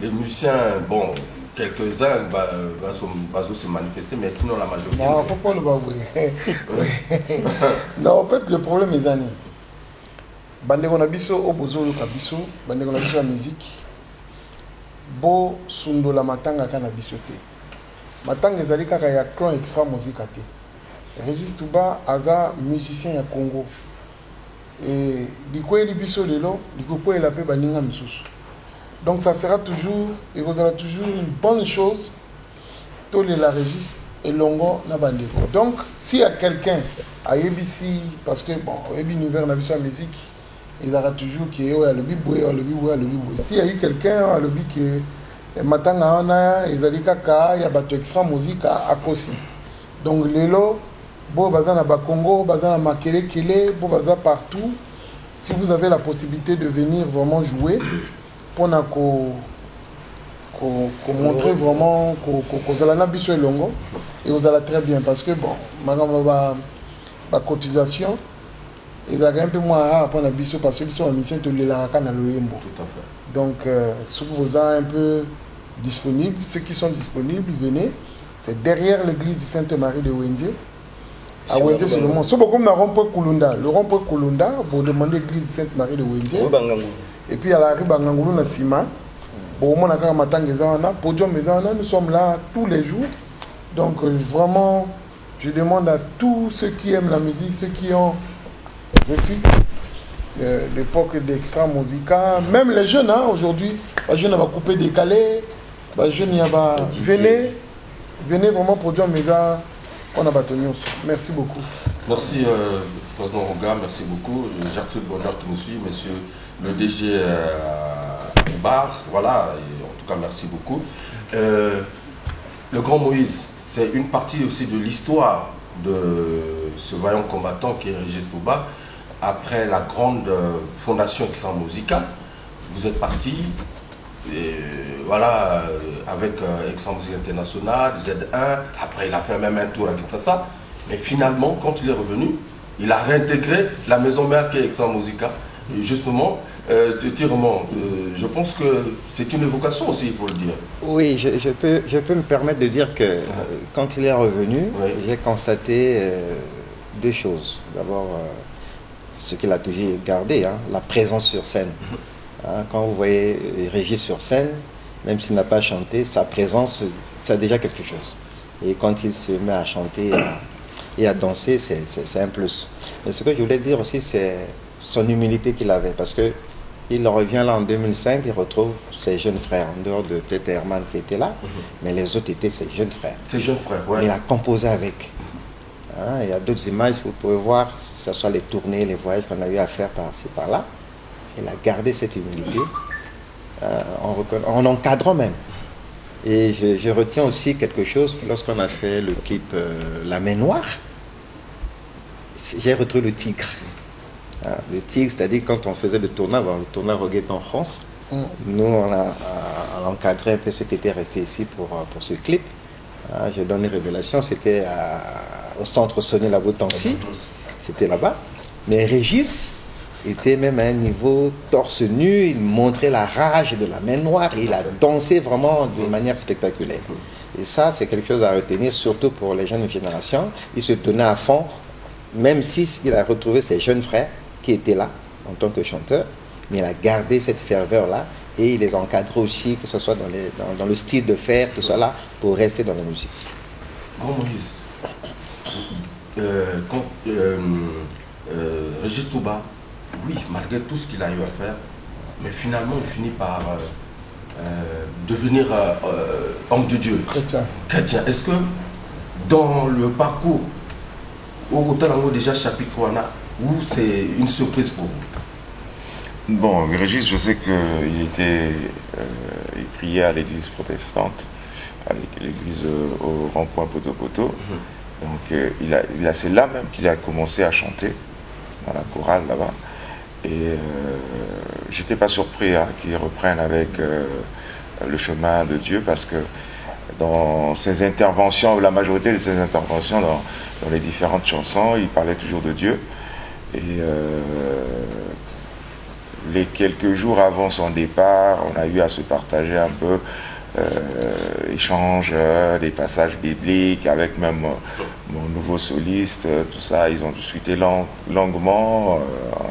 [SPEAKER 1] les musiciens, bon, quelques-uns vont se manifester, mais sinon la majorité...
[SPEAKER 5] Non, il ne faut pas le bavouer. Non, en fait, le problème est années. Bandeko na biso, au bozo le kabiso, bandeko na biso la musique, bo sundo la matanga kana biso te. Matanga ezali kaka ya clan extra musique te. Régis Touba aza musicien ya Congo. Et likweli biso lelo, likopo ela pe baninga misusu. Donc ça sera toujours, et vous aurez toujours une bonne chose, tous les la Régis et Longo na bandeko. Donc s'il y a quelqu'un à ABC, parce que bon, Ebi Univers na biso la musique, il aura toujours qui est le biboué, le biboué, le biboué. S'il y a eu quelqu'un à l'obi qui est matanga ana, ils allaient kaka, il y a battu extra musique à Kosi. Donc lelo, bo baza na Bakongo, baza na Makele Kele, bo baza partout. Si vous avez la possibilité de venir vraiment jouer, pour montrer vraiment que vous allez biso longo et vous allez très bien parce que bon, ma cotisation, ils ont un peu moins à prendre biso parce que biso mission de l'Elaka na Loyembo. Tout à fait. Donc, si vous êtes un peu disponible, ceux qui sont disponibles, venez. C'est derrière l'église de Sainte-Marie de Wendé. À Wendé, c'est le monde. Si vous avez un rond-point Kulunda, le rond-point Kulunda, vous demandez l'église de Sainte-Marie de Wendé. Et puis à la rue Bangangoulou na Sima, nous sommes là tous les jours. Donc vraiment, je demande à tous ceux qui aiment la musique, ceux qui ont vécu l'époque d'Extra Musica, même les jeunes, hein, aujourd'hui, les jeunes vont couper décalé, les jeunes venez vraiment produire mes arts. On a battu. Merci beaucoup.
[SPEAKER 1] Merci, Président Roga, merci beaucoup. Gertrude Bonheur qui nous suit, monsieur le DG Bar, voilà, et en tout cas, merci beaucoup. Le Grand Moïse, c'est une partie aussi de l'histoire de ce vaillant combattant qui est Régis Touba. Après la grande fondation Extra Musica, vous êtes parti, et voilà, avec Extra Musica International, Z1, après il a fait même un tour à Kinshasa, mais finalement, quand il est revenu, il a réintégré la maison mère qui est Extra Musica. Et justement, je pense que c'est une évocation aussi, il faut le dire.
[SPEAKER 2] Oui, je peux me permettre de dire que quand il est revenu, j'ai constaté deux choses. D'abord, ce qu'il a toujours gardé, hein, la présence sur scène. Hein, quand vous voyez Régis sur scène, même s'il n'a pas chanté, sa présence, c'est déjà quelque chose. Et quand il se met à chanter et à danser, c'est un plus. Mais ce que je voulais dire aussi, c'est son humilité qu'il avait, parce que il revient là en 2005, il retrouve ses jeunes frères, en dehors de peut-être Herman qui était là, mais les autres étaient ses jeunes frères.
[SPEAKER 1] Ses jeunes frères, oui.
[SPEAKER 2] Il a composé avec. Hein, il y a d'autres images, vous pouvez voir, que ce soit les tournées, les voyages qu'on a eu à faire par-ci, par-là. Il a gardé cette humilité, en encadrant même. Et je retiens aussi quelque chose, lorsqu'on a fait le clip La Main Noire, j'ai retrouvé le tigre. Le tigre, c'est-à-dire quand on faisait le tournage reggae en France, nous on a encadré un peu ce qui était resté ici pour ce clip. Je donne les révélations, c'était au centre Sonny Laboutancy, c'était là-bas. Mais Régis était même à un niveau torse nu, il montrait la rage de La Main Noire, il a dansé vraiment de manière spectaculaire. Et ça, c'est quelque chose à retenir, surtout pour les jeunes générations. Il se tenait à fond, même s'il a retrouvé ses jeunes frères qui étaient là en tant que chanteur, mais il a gardé cette ferveur-là et il les encadrait aussi, que ce soit dans le style de faire, tout ça là, pour rester dans la musique.
[SPEAKER 1] Grand Moïse, Régis Touba, oui, malgré tout ce qu'il a eu à faire, mais finalement il finit par devenir homme de Dieu. Chrétien. Est-ce que dans le parcours, au déjà chapitre 1, ou c'est une surprise pour vous?
[SPEAKER 3] Bon, Régis, je sais il priait à l'église protestante, à l'église au rond-point Poto-Poto. Donc c'est là même qu'il a commencé à chanter, dans la chorale là-bas. Et j'étais pas surpris qu'il reprenne avec le chemin de Dieu, parce que dans ses interventions, la majorité de ses interventions dans les différentes chansons, il parlait toujours de Dieu. Et les quelques jours avant son départ, on a eu à se partager un peu échange des passages bibliques avec même mon nouveau soliste, tout ça. Ils ont discuté longuement,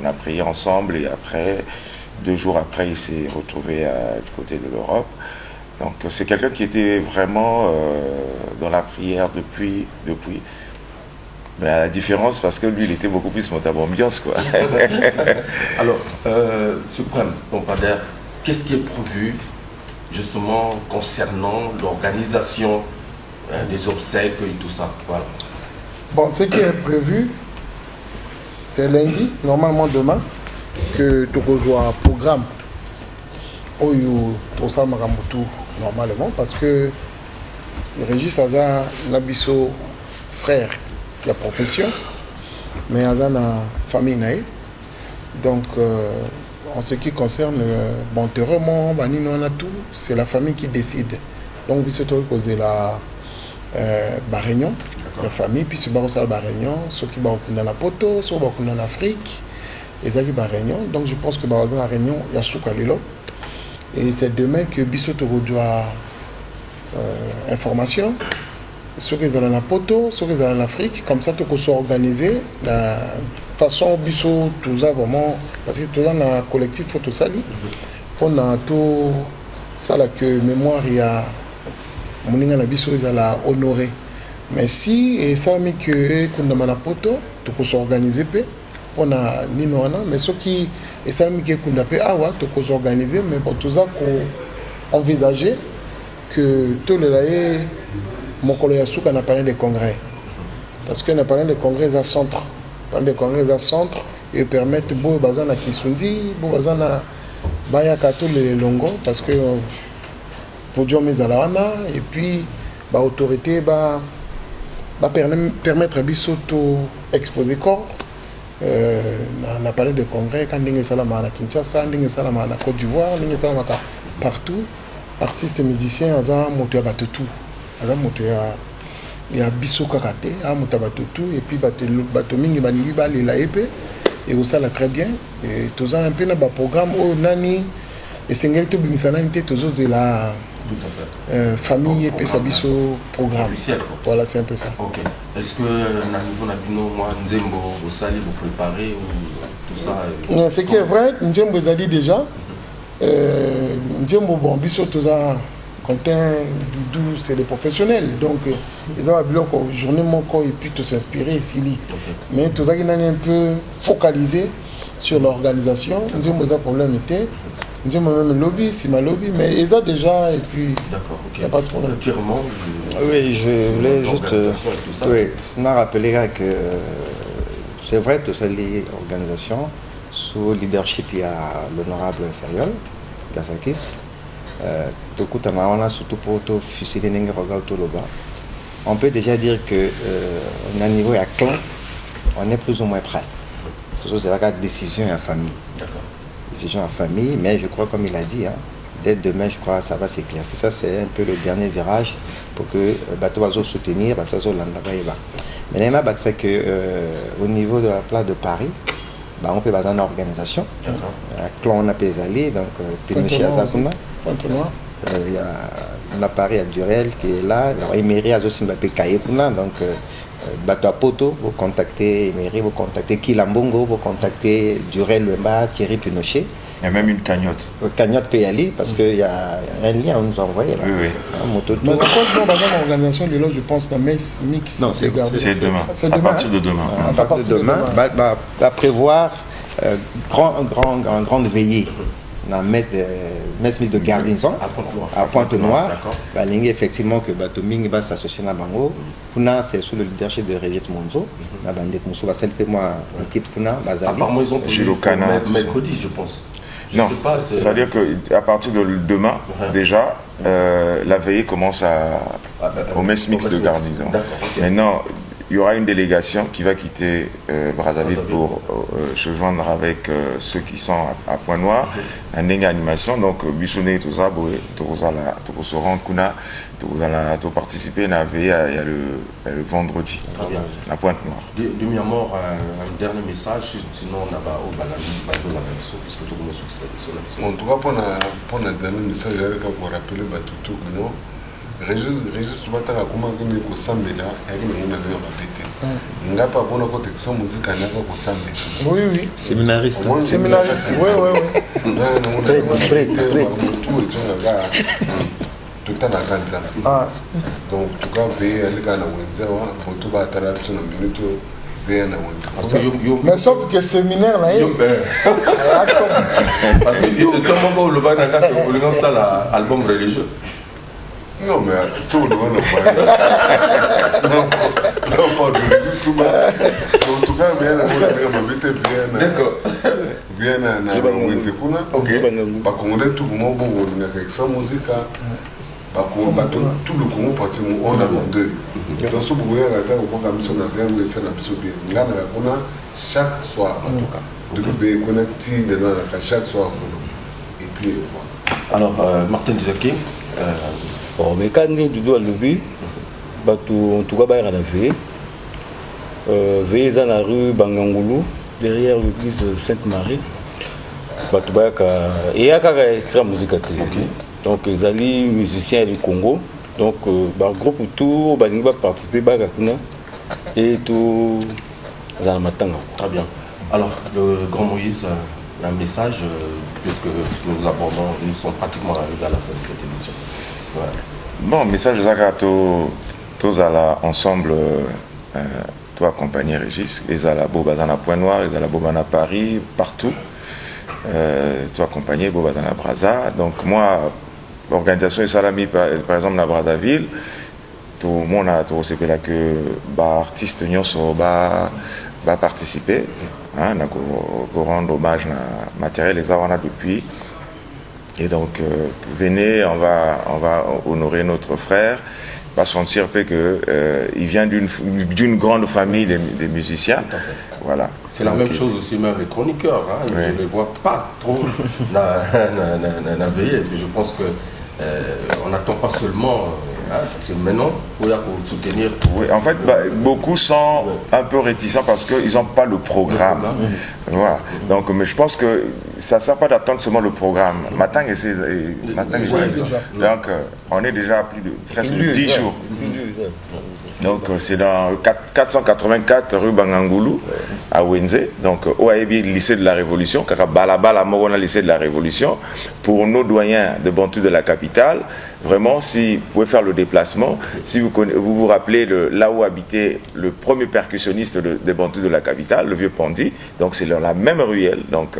[SPEAKER 3] on a prié ensemble et après, 2 jours après, il s'est retrouvé du côté de l'Europe. Donc c'est quelqu'un qui était vraiment dans la prière depuis. Mais à la différence, parce que lui, il était beaucoup plus montabambiance, quoi.
[SPEAKER 1] Alors, Suprême, Pompader, qu'est-ce qui est prévu justement concernant l'organisation des obsèques et tout ça? Voilà.
[SPEAKER 5] Bon, ce qui est prévu, c'est lundi, normalement demain, que tu rejoins un programme où tu as normalement, parce que Régis Aza, Nabiso, frère, qui a profession, mais Aza na famille naïe. Donc, en ce qui concerne, bon, terrement, c'est la famille qui décide. Donc, il se trouve poser la réunion, la famille, puis c'est la réunion, ceux qui vont dans la poto, ceux qui vont en Afrique, et ça qui va réunion. Donc, je pense que dans la réunion, il y a Soukalilo. Et c'est demain que Bissoto doit information. Ceux qui sont dans la poto, ceux qui sont en Afrique, comme ça, tout peut s'organiser. La façon Bissot, tout ça vraiment, parce que tout ça dans le collectif Photosali, on a tout ça là que mémoire, il y a mon na Bissot, ils a honoré. Mais si, et ça, mais que qu'on a la poto, tout peut s'organiser, on a Ninoana, mais ceux qui, et ça, mais qu'on a ah ouais, tout peut s'organiser, mais pour tout ça, qu'on envisageait que tout le laïe, mon collègue Souka n'a parlé des congrès. Parce qu'on a parlé des congrès à centre. Des congrès à centre et permettent beau bazana Kisundi, beau bazana Bayakato les longo, parce que pour Dieu mes alawana, et puis l'autorité va permettre à Bissoto exposer corps. On a parlé de congrès quand on est salama à Kinshasa, on est salama à Côte d'Ivoire, on est salama partout. Artistes et musiciens, ils ont monté à tout. Il y a Bissot Karate, et puis Batomingi Banigi Bali la épée, et ça là très bien. Et tout ça un peu dans le programme où Nani et Sengel to Bimisananité, tout ça c'est la famille et puis ça Bissot programme. Voilà, c'est un peu ça.
[SPEAKER 1] Ok. Est-ce que na niveau Nabino, moi, Nzembo, Osali, vous préparez ou tout ça?
[SPEAKER 5] Ce qui est vrai, Nzembo Zali déjà. Nzembo, bon, Bissot, tout ça. Quentin, Doudou, c'est des professionnels. Donc, ils ont une journée et puis tout s'inspirer ici. Mais tout ça, ils ont un peu focalisé sur l'organisation. Nous avons un problème. Nous avons même lobby, c'est ma lobby, mais ils ont déjà, et puis il n'y a pas de problème.
[SPEAKER 2] Oui, je voulais juste rappeler que c'est vrai, tout ça, l'organisation, sous leadership, il y a l'honorable Fayol, Gasakis. On peut déjà dire que à niveau à clan, on est plus ou moins prêt. C'est la décision en famille. Décision en famille, mais je crois, comme il a dit, dès demain, je crois que ça va s'éclaircir. Ça, c'est un peu le dernier virage pour que Bateau va soutenir, Bateau va. Maintenant, c'est qu'au niveau de la place de Paris, on peut avoir une organisation. Un clan, on a Pézali, donc Pinochet Azakuna. Il y a Paris à Durel qui est là. Alors, Emery a aussi Mbappé Kayekuna. Donc, Bateau à Poto, vous contactez Emery, vous contactez Kilambongo, vous contactez Durel Wemba, Thierry Pinochet.
[SPEAKER 3] Il y a même une cagnotte.
[SPEAKER 2] Cagnotte peut y aller parce qu'il y a un lien, on nous a envoyé là.
[SPEAKER 3] Oui.
[SPEAKER 5] Mais par contre, l'organisation de l'autre, je pense, d'un mix.
[SPEAKER 3] Non, c'est demain.
[SPEAKER 2] C'est
[SPEAKER 3] à partir de demain.
[SPEAKER 2] À partir de demain, va prévoir grande veillée. Dans la messe de Gardinson à Pointe-Noire, effectivement que Batoming va s'associer à Bango. C'est sous le leadership de Régis Monzo.
[SPEAKER 1] Apparemment, ils ont pris le mercredi, je pense.
[SPEAKER 3] Non, c'est-à-dire qu'à partir de demain, déjà, la veillée commence au messe mix de Garnison. Maintenant, il y aura une délégation qui va quitter Brazzaville pour se joindre avec ceux qui sont à Pointe-Noire, un animation. Donc, Bissonné, tout ça, tout se rendre, tout participer à il y a le vendredi à Pointe-Noire.
[SPEAKER 1] Demi-amour, un dernier message, sinon on a au Balami, puisque tout le monde succède.
[SPEAKER 4] En tout cas, pour le dernier message, je vais vous rappeler tout que non. Régis tubataka kuma kini kusambela yakini ngina leo mabete ngapa bona ko texon musique naka kusambela
[SPEAKER 5] oui
[SPEAKER 2] séminariste
[SPEAKER 5] oui
[SPEAKER 4] tout en akanza donc tout cas veille alika na wenzewa moto ba tara biso na minute veille na wenzewa
[SPEAKER 5] mais sauf que séminaire là
[SPEAKER 1] parce que comment le va dans ça album religieux.
[SPEAKER 4] Non, mais tout le monde non, pas de tout bas. En tout cas, bien, d'accord. Bien, ok. Tout le monde, avec sa musique, tout le Congo, on a deux. Donc, ce que vous voyez, chaque soir, en tout cas. De nous connecter chaque soir. Et puis,
[SPEAKER 1] alors, Martin Dizaki.
[SPEAKER 7] Bon, mais quand nous doit lever, en tout cas, il y a la veille. Veille dans la rue Bangangoulou, derrière l'église Sainte-Marie. Et il y a extra musique. Donc, les alliés musiciens du Congo. Donc, le groupe autour, il va participer et tout dans le matin.
[SPEAKER 1] Très bien. Alors, le grand Moïse, un message, puisque nous sommes pratiquement arrivés à la fin de cette émission. Ouais.
[SPEAKER 3] Bon, message Zaka, tous ensemble, tout accompagner Régis, les à la Bobazana Pointe-Noire, les à la Bobana Paris, partout, tout accompagner Bobazana Brazza. Donc moi, l'organisation Salami, par exemple, à Brazzaville, tout le monde a tout c'est là que artistes va participer, hein, pour rendre hommage à matériel les awana depuis. Et donc, venez, on va honorer notre frère, pas sentir qu'il vient d'une grande famille des musiciens. Voilà.
[SPEAKER 1] C'est la même chose aussi même les chroniqueurs. Hein. Oui. Je ne les vois pas trop veiller. Je pense qu'on n'attend pas seulement... c'est maintenant où il y a pour soutenir.
[SPEAKER 3] Oui, en fait, beaucoup sont un peu réticents parce qu'ils n'ont pas le programme. Voilà. Donc, mais je pense que ça ne sert pas d'attendre seulement le programme. Matin donc, on est déjà à plus de presque 10 jours. Donc, c'est dans 484 rue Bangangoulou, à Wenze. Donc, OAEB, lycée de la Révolution, Balabala Morona, lycée de la Révolution. Pour nos doyens de Bantou de la capitale, vraiment, si vous pouvez faire le déplacement, si vous vous rappelez là où habitait le premier percussionniste des Bantous de la capitale, le vieux Pandi, donc c'est la même ruelle, donc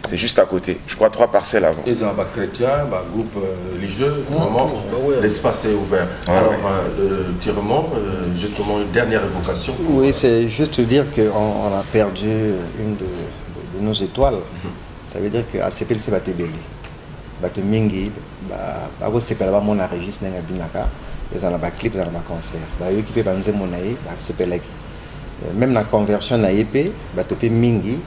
[SPEAKER 3] c'est juste à côté. Je crois 3 parcelles avant.
[SPEAKER 1] Ils ont un chrétien, un groupe religieux, vraiment, l'espace est ouvert. Alors, Tirement, justement, une dernière évocation.
[SPEAKER 2] Oui, c'est juste dire qu'on a perdu une de nos étoiles. Ça veut dire que ACPL c'est Batebeli. Bato mingi, bako sepela mon Régis nenga binaka, ils ont un clip dans un concert. Ba yo qui peut banze monaï, ba sepela qui. Même la conversion na EP, bato pe mingi.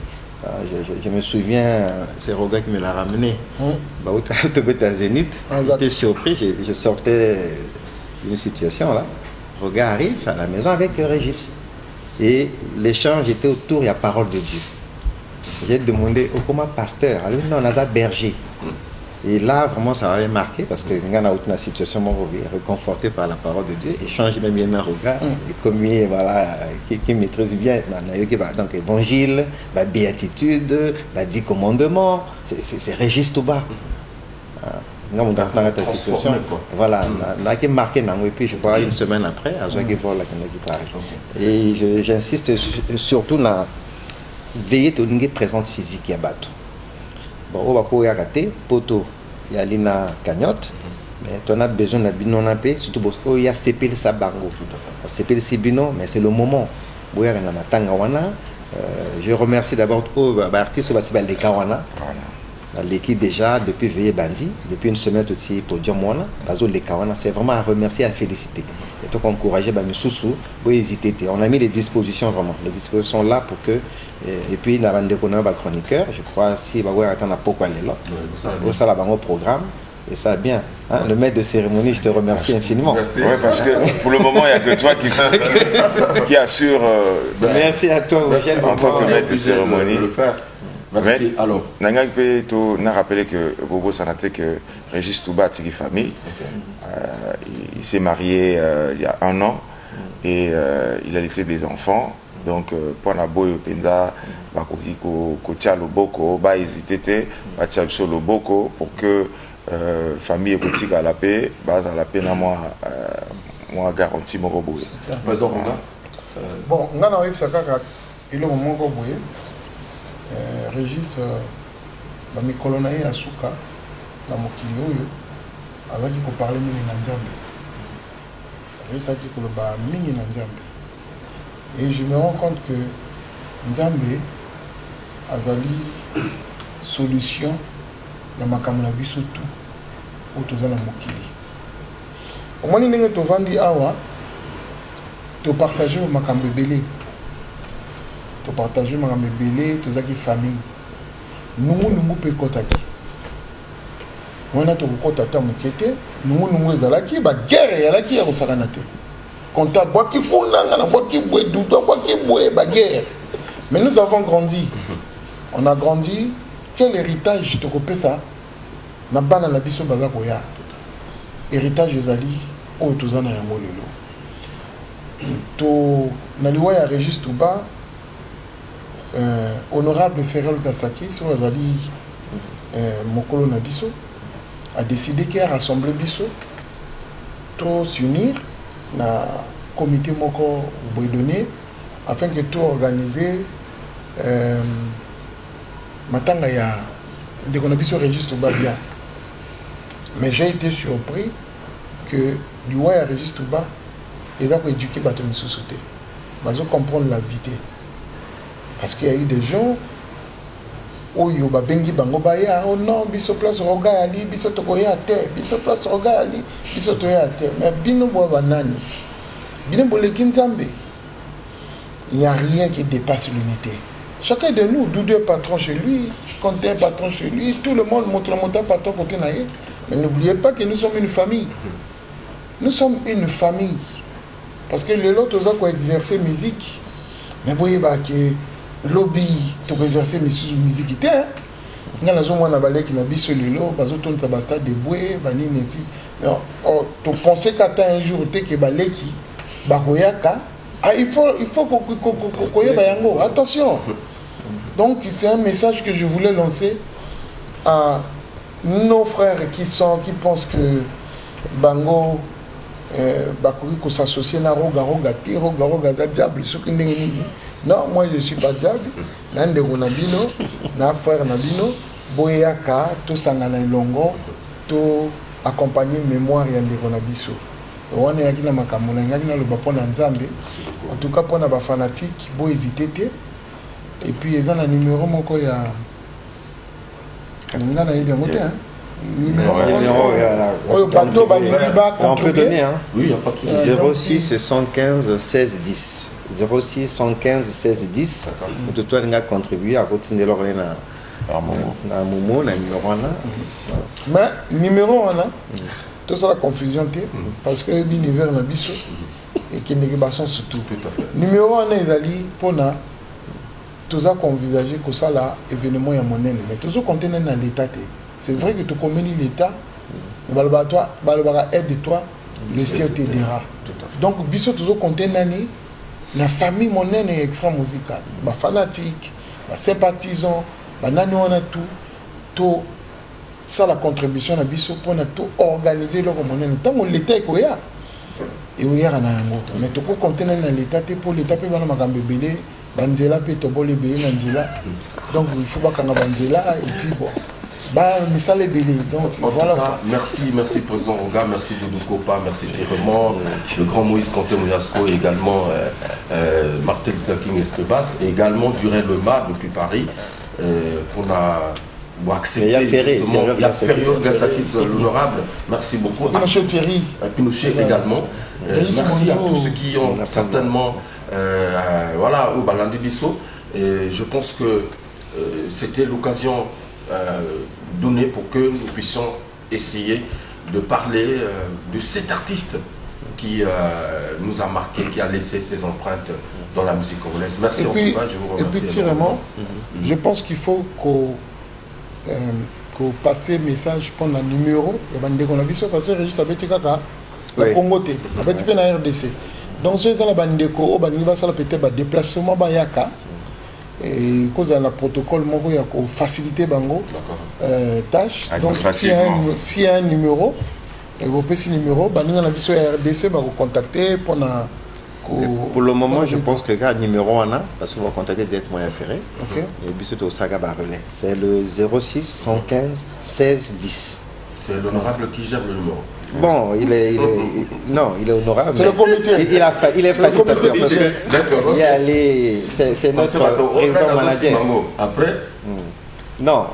[SPEAKER 2] Je me souviens, c'est Roga qui me l'a ramené. Bah au Zénith, j'étais surpris, je sortais d'une situation là. Roga arrive à la maison avec Régis. Et l'échange était autour, il y a parole de Dieu. J'ai demandé comment pasteur, alors non, on a berger. Et là, vraiment, ça m'avait marqué parce que nous avons une situation réconfortée par la parole de Dieu, échanger même bien un regard, et comme voilà, qui maîtrise bien, donc évangile, béatitude, 10 commandements, c'est Régis Touba. Nous avons dans la situation, voilà, on a marqué, et puis je crois une semaine après, et j'insiste surtout dans veiller à une présence physique à bateau. Bon, on va pouvoir rater, poto, il y a l'ina cagnotte, mais on a besoin d'un binon à paix, surtout parce qu'il y a CPL Sabango. CPL Sibino, mais c'est le moment. Je remercie d'abord l'artiste de Kawana. l'équipe déjà depuis Veillé Bandi, depuis une semaine aussi pour Diomona, c'est vraiment à remercier, à féliciter. Et donc encourager Bamissoussou, vous hésitez. On a mis les dispositions vraiment, les dispositions là pour que, et puis la bande de chroniqueur, je crois si vous attendre pourquoi elle est là, ça là au programme. Et ça bien. Hein? Le maître de cérémonie, je te remercie infiniment.
[SPEAKER 3] Merci. Ouais, parce que pour le moment, il n'y a que toi qui assure.
[SPEAKER 2] Merci à toi,
[SPEAKER 3] Michel, en tant que maître de cérémonie.
[SPEAKER 1] De le faire. Merci. Alors.
[SPEAKER 3] Nangang on a rappelé que Bobo Sanaté, que Régis Touba Tiki famille. Il s'est marié il y a 1 an et il a laissé des enfants. Donc, pour la boy penza, bakoki ko tia loboko, ba hésité, ba tia loboko pour que famille écotique à la paix, base à la paix, moi garanti mon robot.
[SPEAKER 1] Président
[SPEAKER 5] bon, on a eu ça il est au moment où Régis, mes colonels à Souka, dans mon kilo, alors qu'il faut parler mini Nanzambe. Régis a dit que le bas mini Nanzambe. Et je me rends compte que Nzambe a une solution dans ma caméra surtout autour de la mokili. Au moins, nous avons vendu awa, tu partager ma caméra belé, tu partager ma caméra belé, tu as qui famille. Nous peut contacter. On a tout contacté mon kété, nous dans la qui, bah guerre, y a la qui a au saranate. Comptable, bois qui font là, bois qui boit doudou, bois qui boit, bah guerre. Mais nous avons grandi. On a grandi. Quel héritage te coupe ça? Na bana na biso baza koya. Héritage ezali o tozana yango lelo. To na liwa ya Régis Touba honorable Ferrel Kasaki so ezali mokolo na biso a décidé qu'il a rassemblé biso to s'unir na comité moko boydonné afin que tout organiser matanga ya de qu'on a biso Régis Touba bien. Mais j'ai été surpris que du roi à Régis Touba, ils ont éduqué bateau de sous-sauté. Ils ont comprendre la vie. Parce qu'il y a eu des gens où il y a bengi bango baya, oh non, biso place roga ali, biso tokoya terre, biso place roga ali, biso toya terre. Mais bino boa nani, bino boleki nzambe. Il n'y a rien qui dépasse l'unité. Chacun de nous, d'où deux patrons chez lui, quand un patron chez lui, tout le monde montre le patron côté naïe. Mais n'oubliez pas que nous sommes une famille. Nous sommes une famille. Parce que les autres ont exercé musique. Mais vous voyez que lobby, tu as exercé musique. Nous avons un balai qui n'a pas sur le lot, nous avons un stade de bouée, tu pensais qu'un jour, tu as un balai qui il faut qu'on y ait. Attention. Donc c'est un message que je voulais lancer à nos frères qui pensent que Bango Bakuri s'associe à Roga diable. Non, moi je ne suis pas diable. Nande Ronabino, na frère Nabino, Boyaka, tout Sangana Longo, tout accompagner mémoire Yande Ronabiso. On est aquí na makamona ngaki na lobapo na Nzambe. En tout cas pour les fanatiques, bo hésiter. Et puis ils ont un numéro moko ya on
[SPEAKER 2] peut donner, hein?
[SPEAKER 1] Oui, il n'y a pas de souci.
[SPEAKER 2] 06 115 16 10. 06 115 16 10. Tout le monde a contribué à continuer leur numéro.
[SPEAKER 5] Mais numéro, tout ça la confusion, parce que l'univers n'a pas et qu'il n'y a pas surtout. Numéro 1, ils allaient pour tout ça qu'on envisageait que ça là événement ya monene mais tout ça contient dans l'état. C'est vrai que tu connais l'état, mais toi aide-toi, le ciel t'aidera. Donc biso tout ça contient dans la famille monene extra musicale, ba fanatique, ba sympathisant, ba nani on a tout ça la contribution na biso pour tout organiser le monene tant on l'état ko ya et on ya na yango mais tout contient dans l'état pour l'état pe bana makambe belé banzela pe tobole belé na nzela donc il faut pas kanga banzela et puis bon misale belé donc voilà.
[SPEAKER 1] Merci président Roga, merci Doudou Kopa, merci Thierry, le grand Moïse Kanté Mouyasco et également Martin Luther King Estebas et également Durel Lema depuis Paris pour Bon, accepter justement. Il y a Ferriol Gassakis, l'honorable. Merci beaucoup.
[SPEAKER 5] Pinochet Thierry.
[SPEAKER 1] Pinochet également. Merci à tous ceux qui ont certainement voilà, au Balandi Bisso. Et je pense que c'était l'occasion donnée pour que nous puissions essayer de parler de cet artiste qui nous a marqué, qui a laissé ses empreintes dans la musique congolaise. Merci en tout cas, je vous remercie.
[SPEAKER 5] Et puis vraiment, je pense qu'il faut qu'on passe message pour le numéro et qu'on a vu parce que Régis Abeti Kaka la Congo T, Abeti na RDC. Donc ce la bandeko au bani va ça peut-être déplacement bayaka et cause à la protocole moko ya ko faciliter bango tâche. Donc s'il y a un numéro et vous pouvez ce numéro bani na biso RDC va vous contacter pour na.
[SPEAKER 2] Pour le moment, je pense que le numéro on a, parce qu'on va contacter directement Ferré. Et puis c'est au Saga Barrelais. C'est le 06 115 16 10.
[SPEAKER 1] C'est l'honorable qui gère le numéro.
[SPEAKER 2] Bon, il est honorable.
[SPEAKER 5] C'est le comité.
[SPEAKER 2] Il est facilitateur. C'est notre président manager.
[SPEAKER 1] Après
[SPEAKER 2] non,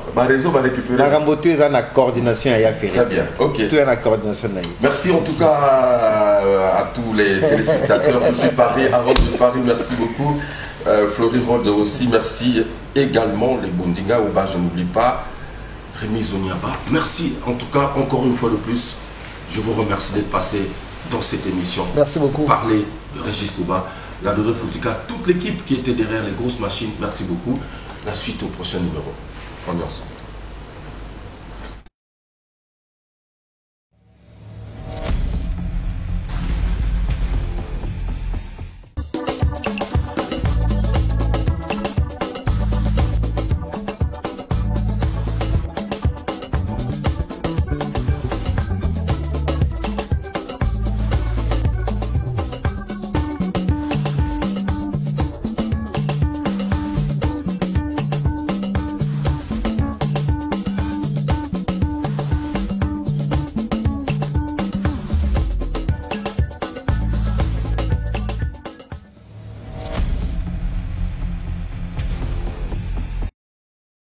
[SPEAKER 2] la Rambotu est en coordination à Ferré.
[SPEAKER 1] Très bien, ok.
[SPEAKER 2] Tout est en coordination.
[SPEAKER 1] Merci en tout cas à tous les téléspectateurs de Paris, Harold de Paris, merci beaucoup. Florie Rode aussi, merci également les Bondinga, Ouba, je n'oublie pas. Rémi Zoniaba, merci en tout cas encore une fois de plus. Je vous remercie d'être passé dans cette émission.
[SPEAKER 5] Merci beaucoup.
[SPEAKER 1] Parler de Régis Touba, la de Foutika, toute l'équipe qui était derrière les grosses machines, merci beaucoup. La suite au prochain numéro. On est ensemble.